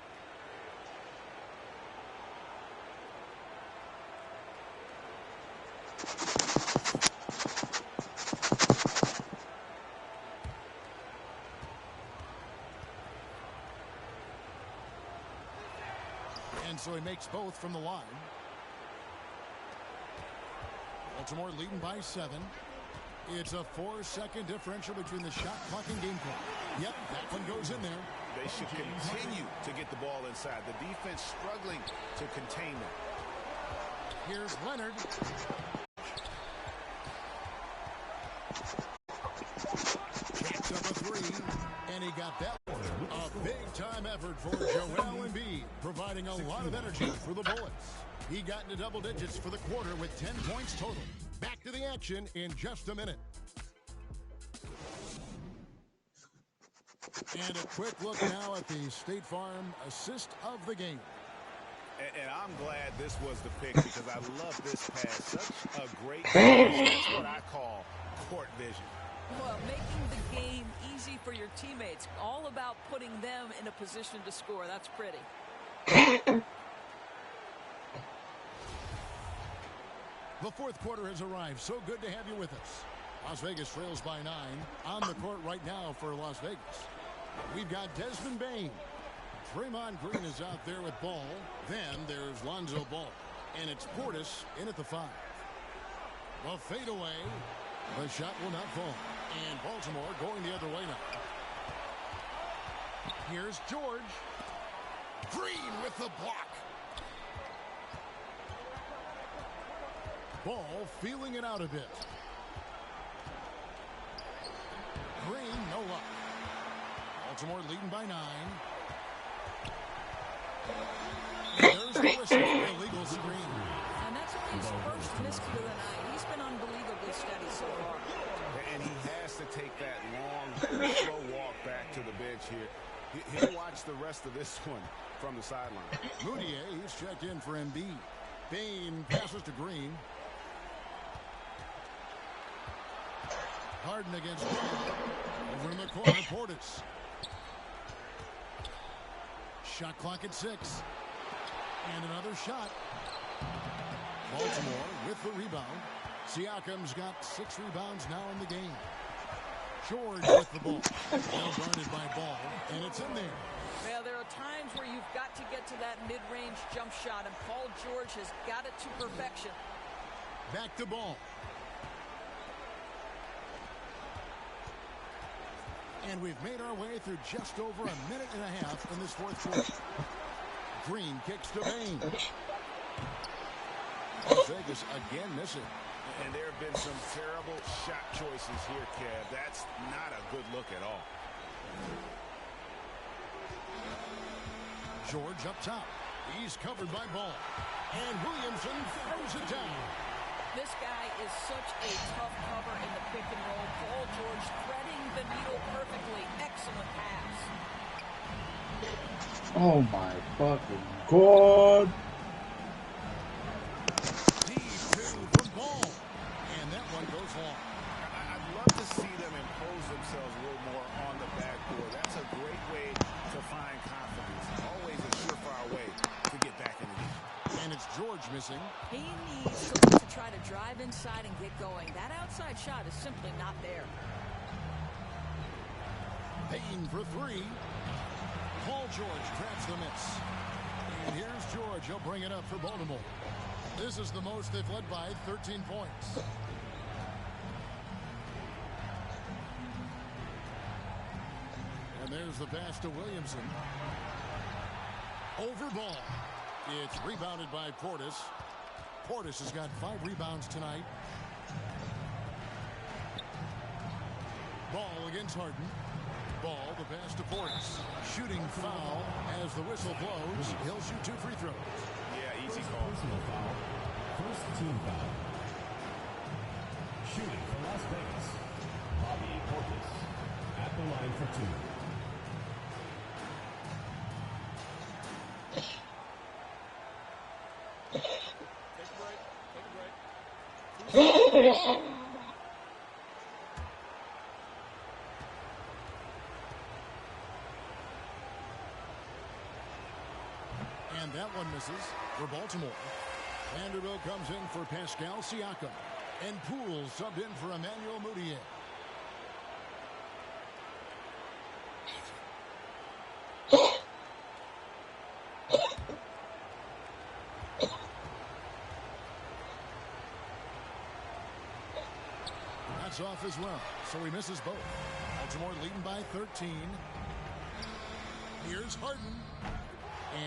And so he makes both from the line. Baltimore leading by 7. It's a 4-second differential between the shot clock and game clock. Yep, that one goes in there. They should continue to get the ball inside. The defense struggling to contain them. Here's Leonard. Kicks up a 3, and he got that one. A big-time effort for Joel Embiid, providing a lot of energy for the Bullets. He got into double digits for the quarter with 10 points total. Back to the action in just a minute. And a quick look now at the State Farm assist of the game. And I'm glad this was the pick because I love this pass. Such a great pass. That's what I call court vision. Well, making the game easy for your teammates. All about putting them in a position to score. That's pretty. The fourth quarter has arrived. So good to have you with us. Las Vegas trails by 9. On the court right now for Las Vegas. We've got Desmond Bain. Draymond Green is out there with Ball. Then there's Lonzo Ball. And it's Portis in at the 5. The fadeaway. The shot will not fall. And Baltimore going the other way now. Here's George. Green with the block. Ball feeling it out a bit. Green, no luck. Baltimore leading by 9. There's the whistle for illegal screen. And that's only his first miscue of the night. He's been unbelievably steady so far. And he has to take that long, slow walk back to the bench here. He'll watch the rest of this one from the sideline. Moutier, he's checked in for Embiid. Bain passes to Green. Harden against Ball. Over in the corner, Portis. Shot clock at 6. And another shot. Baltimore with the rebound. Siakam's got 6 rebounds now in the game. George with the ball. Well guarded by Ball, and it's in there. Yeah, there are times where you've got to get to that mid-range jump shot, and Paul George has got it to perfection. Back to Ball. And we've made our way through just over a minute and a half in this fourth quarter. Green kicks to Bain. Las Vegas again missing. And there have been some terrible shot choices here, Kev. That's not a good look at all. George up top. He's covered by Ball. And Williamson throws it down. This guy is such a tough cover in the pick and roll. Paul George threading the needle perfectly. Excellent pass. Oh my fucking God. Deep two from Ball. And that one goes long. I'd love to see them impose themselves a little more on the backboard. That's a great way to find confidence. Always a surefire way to get back in the game. And it's George missing. He needs to try to drive inside and get going. That outside shot is simply not there. Payne for 3. Paul George grabs the miss. And here's George. He'll bring it up for Baltimore. This is the most they've led by 13 points. And there's the pass to Williamson. Over Ball. It's rebounded by Portis. Portis has got 5 rebounds tonight. Ball against Harden. Ball, the pass to Portis. Shooting foul as the whistle blows. He'll shoot 2 free throws. Yeah, easy call. Personal foul. First team foul. Shooting for Las Vegas. Bobby Portis at the line for 2. And that one misses for Baltimore. Vanderbilt comes in for Pascal Siakam. And Poole subbed in for Emmanuel Moutier. That's off as well, so he misses both. Baltimore leading by 13. Here's Harden.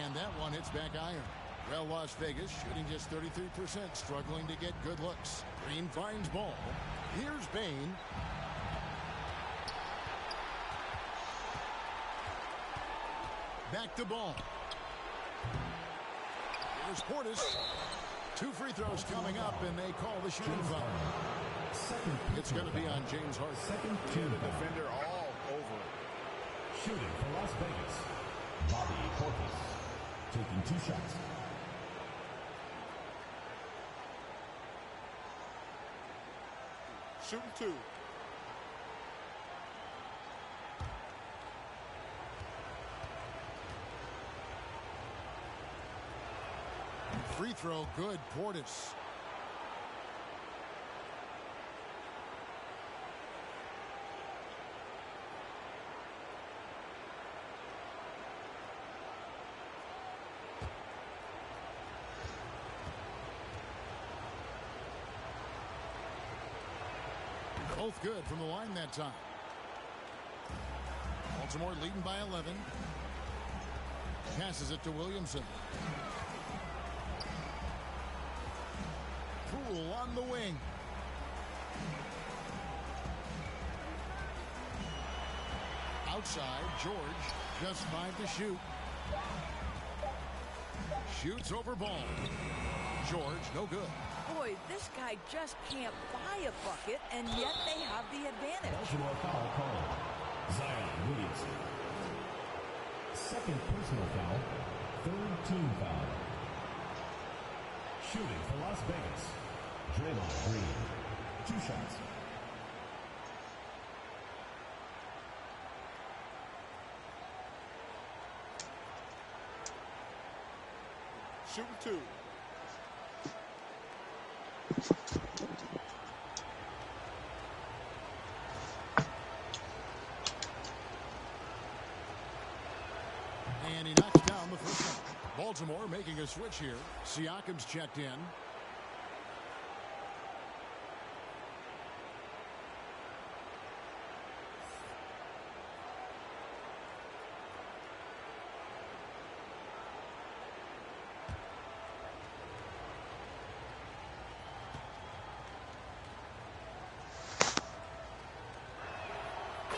And that one hits back iron. Well, Las Vegas shooting just 33%, struggling to get good looks. Green finds Ball. Here's Bain. Back to Ball. Here's Portis. 2 free throws coming up, and they call the shooting foul. It's going to be on James Harden. Second team the defender all over it. Shooting for Las Vegas. Bobby Portis taking 2 shots. Shooting 2. Free throw good, Portis. Both good from the line that time. Baltimore leading by 11. Passes it to Williamson. Poole Poole on the wing. Outside, George just 5 to shoot. Shoots over ball. George, no good. Boy, this guy just can't buy a bucket, and yet they have the advantage. Baltimore foul called. Zion Williamson. Second personal foul. Third team foul. Shooting for Las Vegas. Draymond Green. 2 shots. Shooting 2. And he knocks down the first one. Baltimore making a switch here. Siakam's checked in.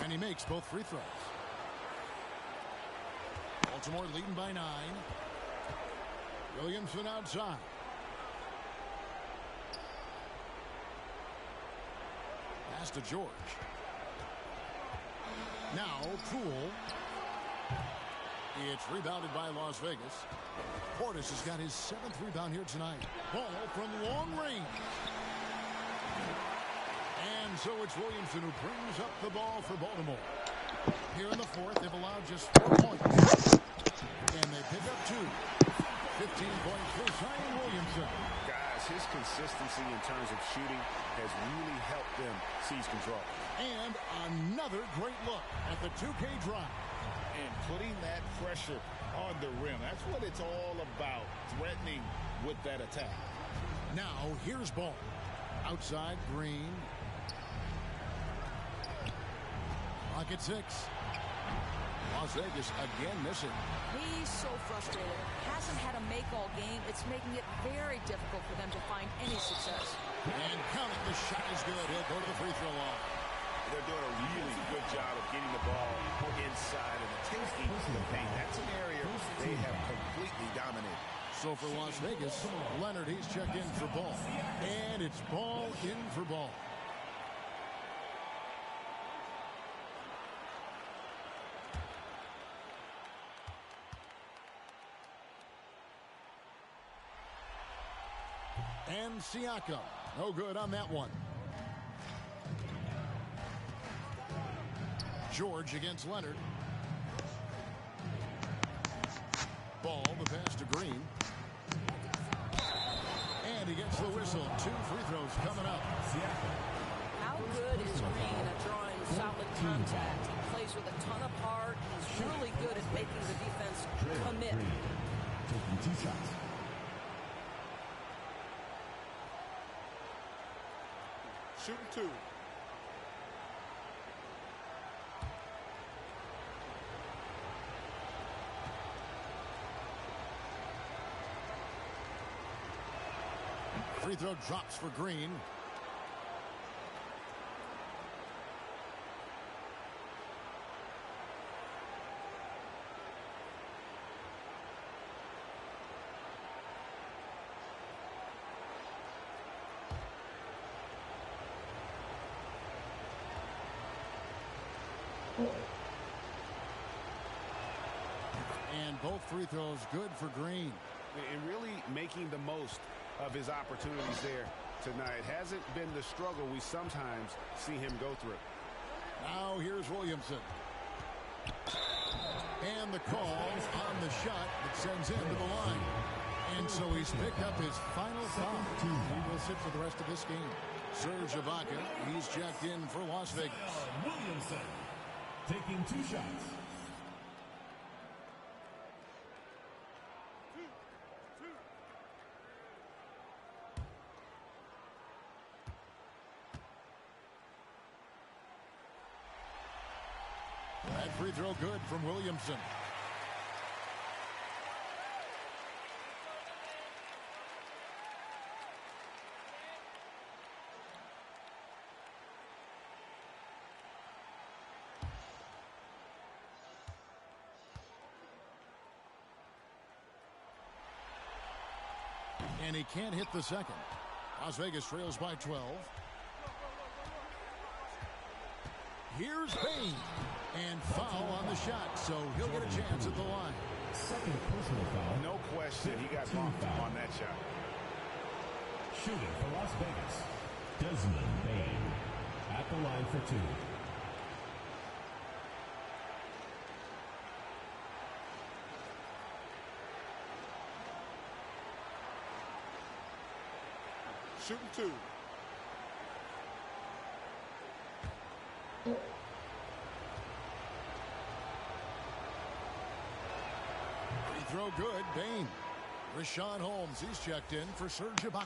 And he makes both free throws. Baltimore leading by 9. Williamson outside. Pass to George. Now Poole. It's rebounded by Las Vegas. Portis has got his 7th rebound here tonight. Ball from long range. And so it's Williamson who brings up the ball for Baltimore. Here in the 4th, they've allowed just 4 points. And they pick up 2. 15 points for Zion Williamson. Guys, his consistency in terms of shooting has really helped them seize control. And another great look at the 2K drive. And putting that pressure on the rim. That's what it's all about, threatening with that attack. Now, here's ball. Outside, Green. Clock at 6. Las Vegas again missing. He's so frustrated. Hasn't had a make all game. It's making it very difficult for them to find any success. And count it. The shot is good. He'll go to the free throw line. They're doing a really good job of getting the ball inside and attacking the paint. That's an area they have completely dominated. So for Las Vegas, Leonard, he's checked in for ball. And it's ball in for ball. And Siakam, no good on that one. George against Leonard. Ball, the pass to Green. And he gets the whistle. 2 free throws coming up. How good is Green at drawing solid contact? He plays with a ton of heart. He's really good at making the defense commit. Taking 2 shots. Shooting 2. Free throw drops for Green. And both free throws good for Green. And really making the most of his opportunities there tonight. Hasn't been the struggle we sometimes see him go through. Now here's Williamson. And the call on the shot that sends him to the line. And so he's picked up his final foul. He will sit for the rest of this game. Serge Ibaka, he's checked in for Las Vegas. Williamson taking 2 shots. That free throw good from Williamson. he can't hit the second. Las Vegas trails by 12. Here's Bain. And foul on the shot, so he'll get a chance at the line. Second personal foul. No question, he got bumped on that shot. Shooting for Las Vegas, Desmond Bain at the line for 2. Shooting 2. Free throw good, Bain. Rashawn Holmes, he's checked in for Serge Ibaka.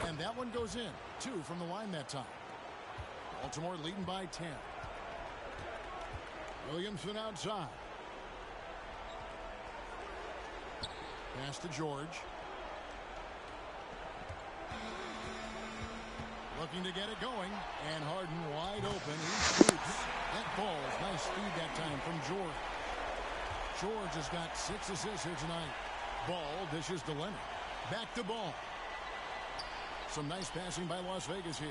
And that one goes in. 2 from the line that time. Baltimore leading by 10. Williamson outside. Pass to George. Looking to get it going. And Harden wide open. He shoots. That falls. Nice speed that time from George. George has got 6 assists here tonight. Ball dishes to Leonard. Back to Ball. Some nice passing by Las Vegas here.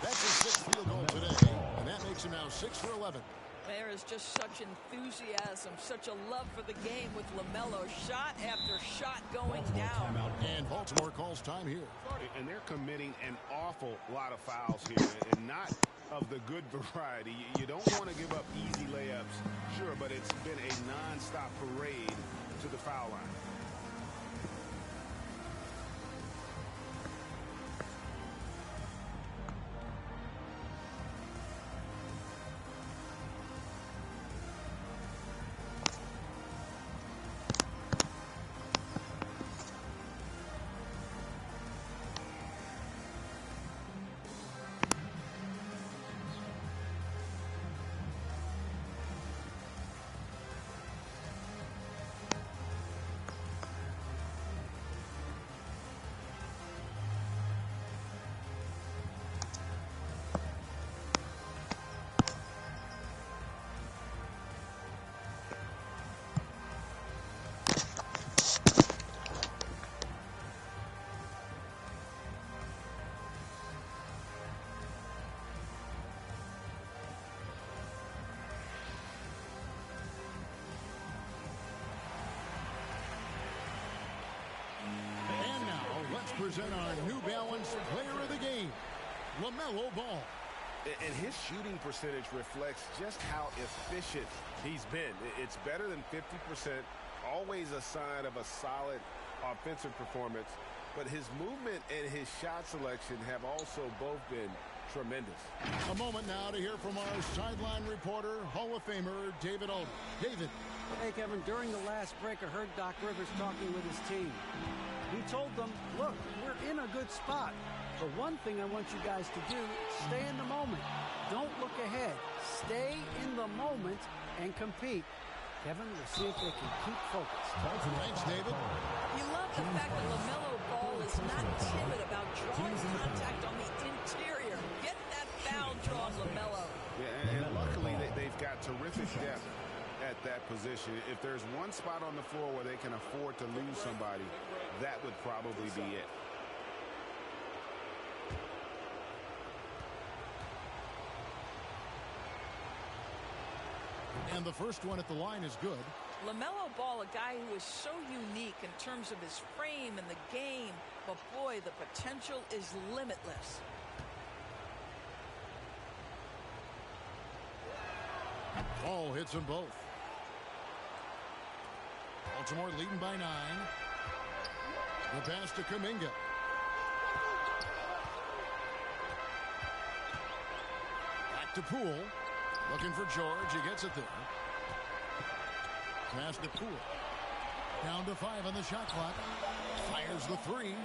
That's his 6th field goal today, and that makes him now 6 for 11. There is just such enthusiasm, such a love for the game with LaMelo. Shot after shot going down. And Baltimore calls time here. And they're committing an awful lot of fouls here, and not of the good variety. You don't want to give up easy layups, sure, but it's been a non-stop parade to the foul line. Present our New Balance player of the game, LaMelo Ball. And his shooting percentage reflects just how efficient he's been. It's better than 50%, always a sign of a solid offensive performance. But his movement and his shot selection have also both been tremendous. A moment now to hear from our sideline reporter, Hall of Famer David Alden. David. Hey, Kevin, during the last break, I heard Doc Rivers talking with his team. He told them, look, we're in a good spot. The one thing I want you guys to do, stay in the moment. Don't look ahead. Stay in the moment and compete. Kevin, we'll see if they can keep focused. Thanks, David. You love the fact that LaMelo Ball is not timid about drawing contact on the interior. Get that foul drawn, LaMelo. Yeah, and luckily they've got terrific depth at that position. If there's one spot on the floor where they can afford to lose somebody, that would probably be it. And the first one at the line is good. LaMelo Ball, a guy who is so unique in terms of his frame and the game, but boy, the potential is limitless. Ball hits them both. Baltimore leading by 9. The pass to Kuminga. Back to Poole. Looking for George. He gets it there. Pass to Poole. Down to 5 on the shot clock. Fires the 3.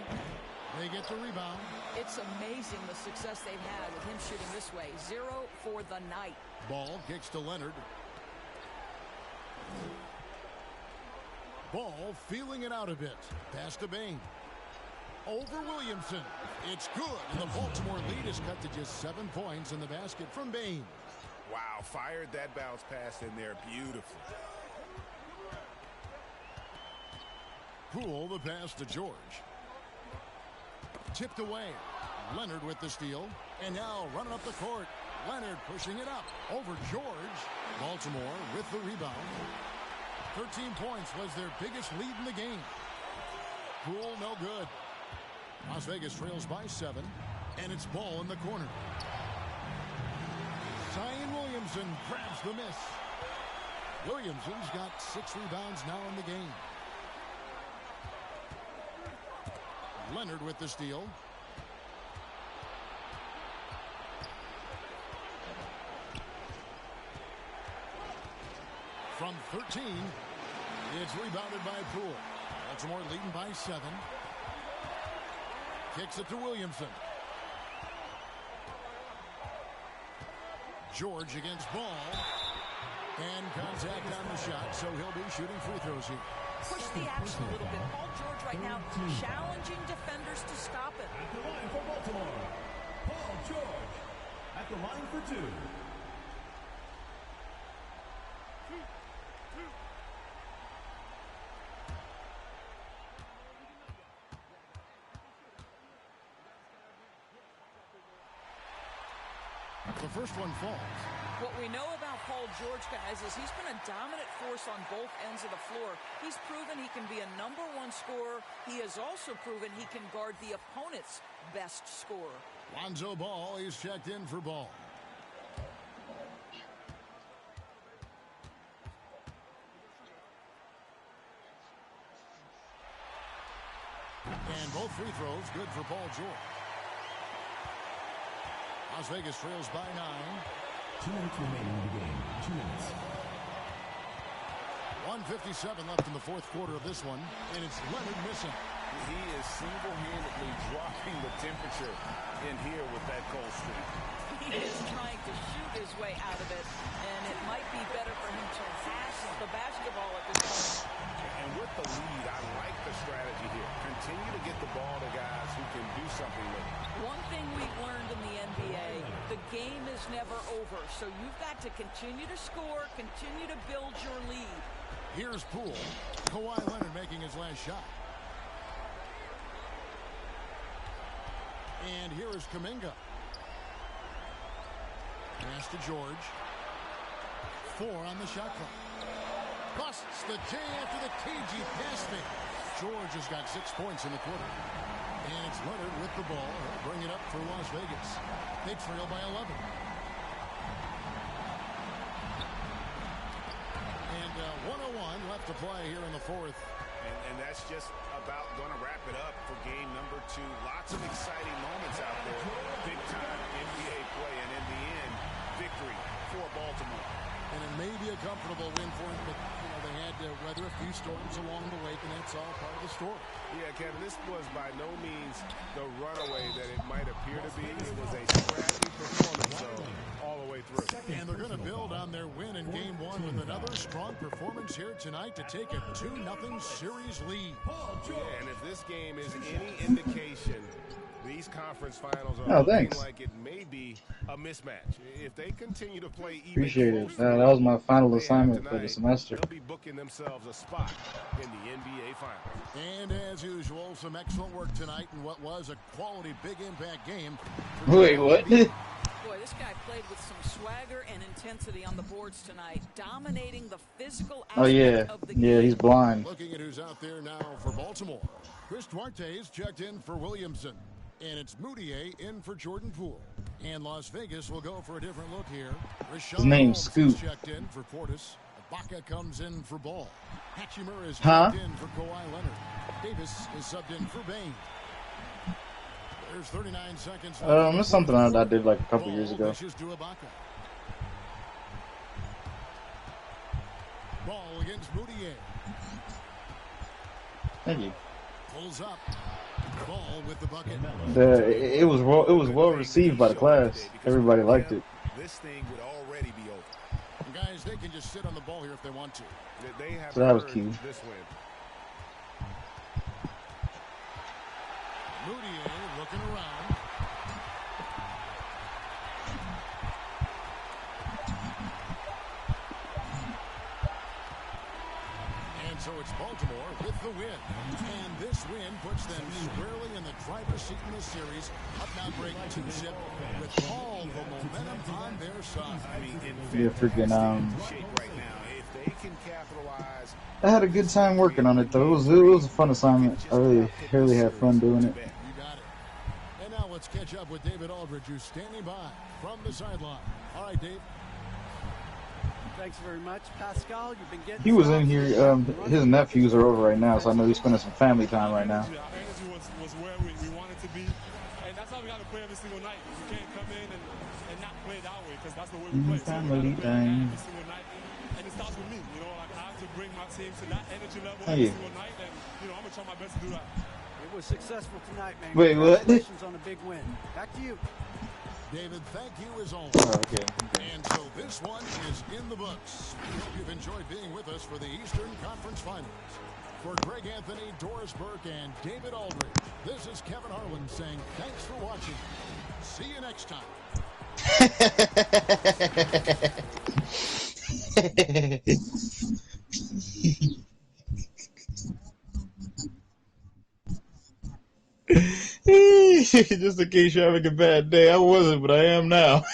They get the rebound. It's amazing the success they've had with him shooting this way. 0 for the night. Ball kicks to Leonard. Ball feeling it out a bit. Pass to Bain. Over Williamson. It's good. And the Baltimore lead is cut to just 7 points in the basket from Bain. Wow, fired that bounce pass in there. Beautiful. Poole the pass to George. Tipped away. Leonard with the steal. And now running up the court. Leonard pushing it up. Over George. Baltimore with the rebound. 13 points was their biggest lead in the game. Poole no good. Las Vegas trails by 7. And it's ball in the corner. Zion Williamson grabs the miss. Williamson's got 6 rebounds now in the game. Leonard with the steal. From 13, it's rebounded by Poole. Baltimore leading by 7. Kicks it to Williamson. George against Ball. And contact on the shot, so he'll be shooting free throws here. Push the action a little bit. Paul George right now challenging defenders to stop it. At the line for Baltimore, Paul George. At the line for 2. The first one falls. What we know about Paul George, guys, is he's been a dominant force on both ends of the floor. He's proven he can be a #1 scorer. He has also proven he can guard the opponent's best scorer. Lonzo Ball is checked in for Ball. And both free throws good for Paul George. Las Vegas trails by 9. 2 minutes remaining in the game. 2 minutes. 1:57 left in the fourth quarter of this one, and it's Leonard missing. He is single-handedly dropping the temperature in here with that cold streak. He is trying to shoot his way out of it, and it might be better for him to pass the basketball at this point. And with the lead, I like the strategy here. Continue to get the ball to guys who can do something with it. One thing we've learned in the NBA, the game is never over, so you've got to continue to score, continue to build your lead. Here's Poole. Kawhi Leonard making his last shot. And here is Kuminga. Pass to George. 4 on the shot clock. Busts the J after the KG pass fake. George has got 6 points in the quarter. And it's Leonard with the ball. He'll bring it up for Las Vegas. They trail by 11. And 1:01 left to play here in the fourth. And that's just about going to wrap it up for game number 2. Lots of exciting moments out there. Big-time NBA play, and in the end, victory for Baltimore. And it may be a comfortable win for them, but they had to weather a few storms along the way, and that's all part of the story. Yeah, Kevin, this was by no means the runaway that it might appear to be. It was a scrappy performance, all the way through. And they're going to build on their win in Game 1 with another strong performance here tonight to take a 2-0 series lead. Yeah, and if this game is any indication, these conference finals are looking like it may be a mismatch. If they continue to play even appreciate it. That was my final assignment for the semester. They'll be booking themselves a spot in the NBA Finals. And as usual, some excellent work tonight in what was a quality big impact game. Wait, what? Boy, this guy played with some swagger and intensity on the boards tonight, dominating the physical aspect of the game. Yeah, he's blind. Looking at who's out there now for Baltimore. Chris Duarte is checked in for Williamson. And it's Moutier in for Jordan Poole. And Las Vegas will go for a different look here. His name's Scoop. Checked in for Portis. Ibaka comes in for Ball. Hachimura is checked in for Kawhi Leonard. Davis is subbed in for Bain. There's 39 seconds. That's something I did like a couple years ago. To Ibaka. Ball against Moutier. Thank you. Pulls up. Ball with the bucket. It was well received by the class. Everybody liked it. This thing would already be over. Guys, they can just sit on the ball here if they want to. They have So that was earned key. this win. Moutier looking around. And so it's Baltimore with the win. And this win puts them squarely in the driver's seat in this series. Up now break 2-zip with all the momentum on their side. Yeah, freaking Shape right now. If they can capitalize. I had a good time working on it though. It was a fun assignment. I really had fun doing it. You got it. And now let's catch up with David Aldridge, who's standing by from the sideline. All right, Dave. Thanks very much, Pascal. You've been getting. He was in here. His nephews are over right now, so I know he's spending some family time right now. Our energy was where we wanted to be, and that's how we got to play every single night. We can't come in and not play that way, because that's the way we play. So Family time. every single night, and it starts with me. You know, like I have to bring my team to that energy level Hey. every single night, and I'm gonna try my best to do that. It was successful tonight, man. Wait, what? Congratulations on a big win. Back to you. David, thank you as always. Oh, okay. And so this one is in the books. We hope you've enjoyed being with us for the Eastern Conference Finals. For Greg Anthony, Doris Burke, and David Aldridge, this is Kevin Harlan saying thanks for watching. See you next time. Just in case you're having a bad day. I wasn't, but I am now.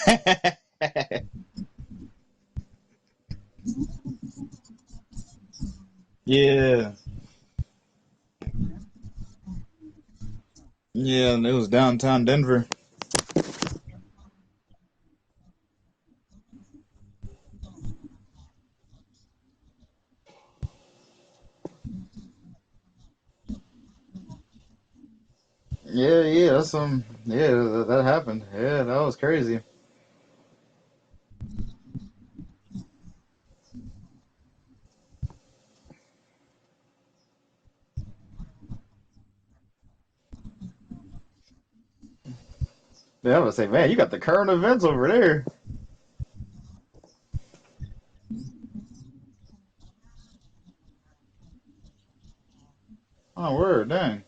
Yeah. Yeah, and it was downtown Denver. Yeah, that's that happened. Yeah, that was crazy. Yeah, I was say, man, you got the current events over there. Oh, word, dang.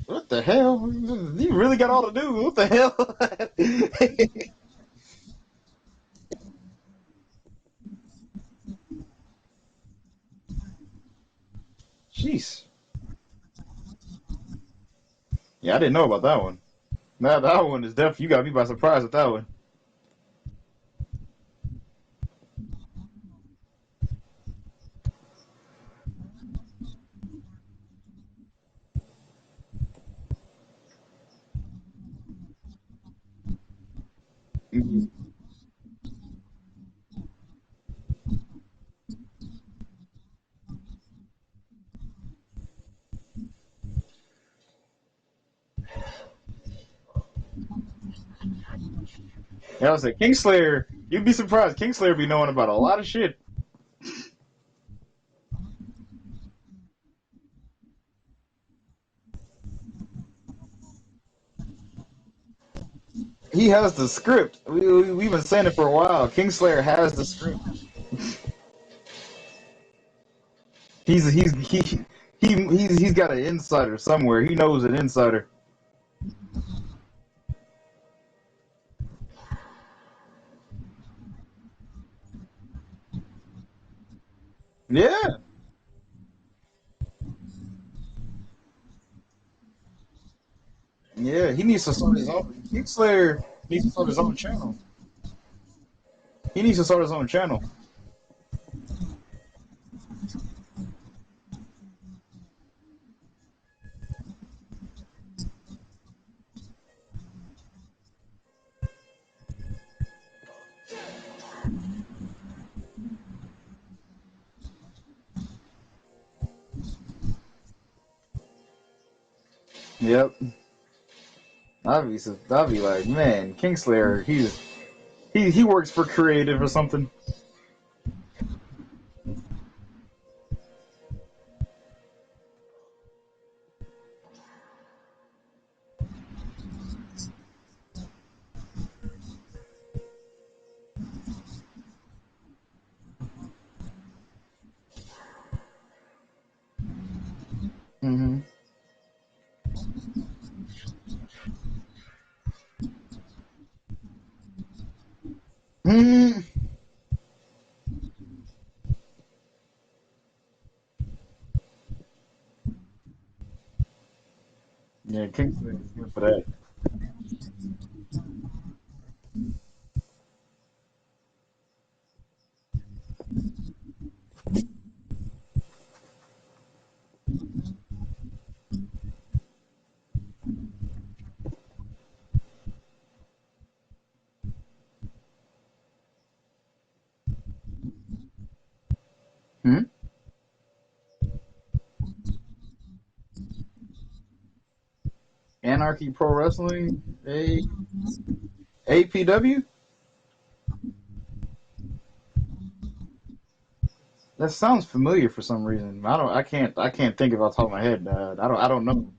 What the hell? You really got all to do. What the hell? Jeez. Yeah, I didn't know about that one. Nah, that one is definitely, you got me by surprise with that one. Yeah, I was like, Kingslayer, you'd be surprised. Kingslayer be knowing about a lot of shit. He has the script. We've been saying it for a while. Kingslayer has the script. He's got an insider somewhere. He knows an insider. Yeah. Yeah, he needs to start his own. Kingslayer needs to start his own channel. He needs to start his own channel. Yep. I'd be like, man, Kingslayer, he works for creative or something. Mm. Yeah, Kingsley is good for that. Hmm? Anarchy Pro Wrestling? APW? That sounds familiar for some reason. I can't think of it off the top of my head. I don't know.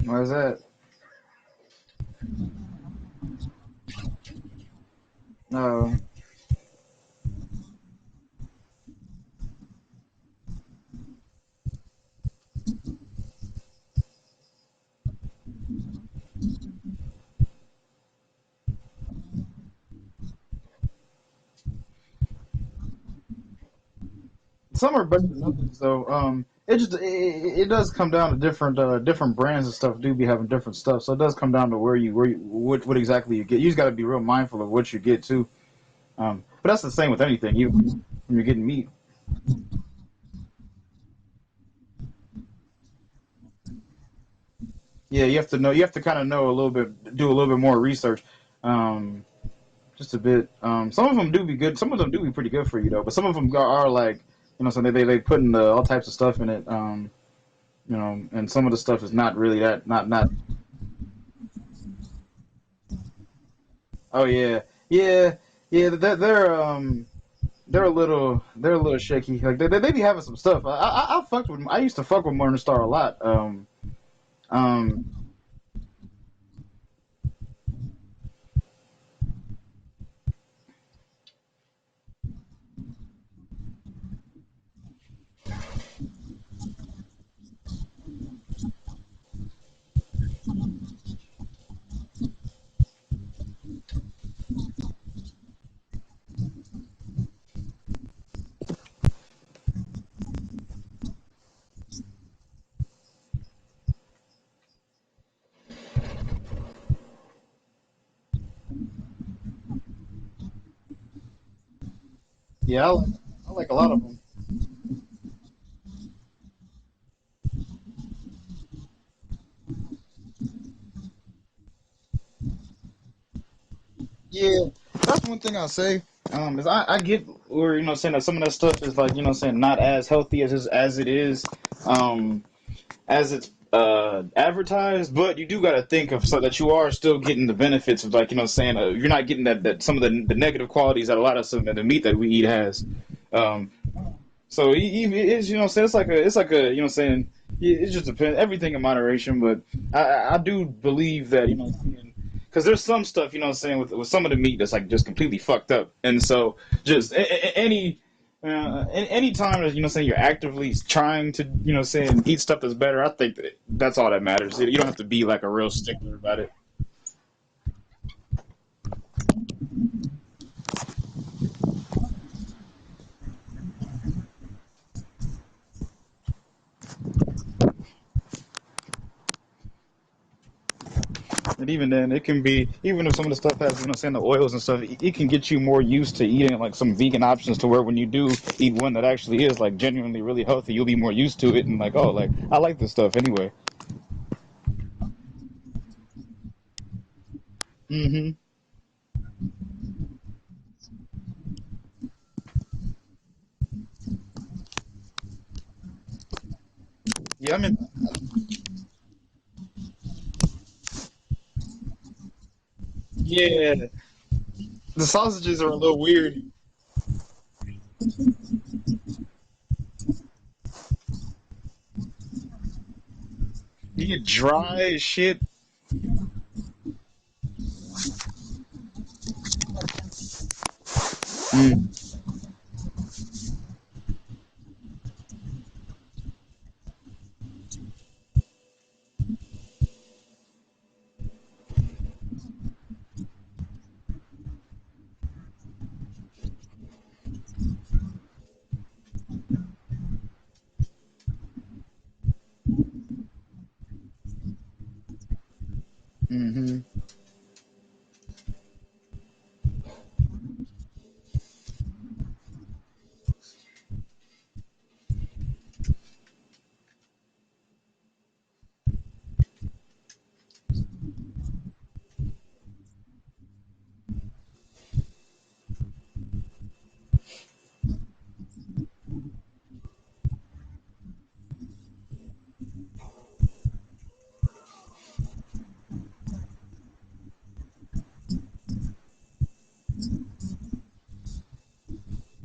Why is that? No. Some are better than others, though. It does come down to different brands and stuff. Do be having different stuff, so it does come down to where you what exactly you get. You just got to be real mindful of what you get too. But that's the same with anything. You when you're getting meat. Yeah, you have to know. You have to kind of know a little bit, do a little bit more research. Um, just a bit. Some of them do be good. Some of them do be pretty good for you though. But some of them are like, so they put in all types of stuff in it. And some of the stuff is not really that not. Oh yeah, yeah, yeah. They're a little shaky. Like they be having some stuff. I fucked with. I used to fuck with Morning Star a lot. Um, yeah, I like a lot of them. Yeah, that's one thing I'll say. Is I get where saying that some of that stuff is like saying not as healthy as it is, um, as it's advertised. But you do got to think of so that you are still getting the benefits of like saying you're not getting that some of the negative qualities that a lot of some of the meat that we eat has. Um, so it is saying it's like a saying it just depends everything in moderation. But I do believe that because there's some stuff saying with some of the meat that's like just completely fucked up, and so just any time that saying you're actively trying to saying eat stuff that's better, I think that's all that matters. You don't have to be like a real stickler about it. And even then, it can be even if some of the stuff has saying the oils and stuff, it can get you more used to eating like some vegan options to where when you do eat one that actually is like genuinely really healthy, you'll be more used to it and like, oh, like I like this stuff anyway. Mm-hmm. Yeah, I mean, yeah, the sausages are a little weird. You get dry as shit. Mm. Mm-hmm.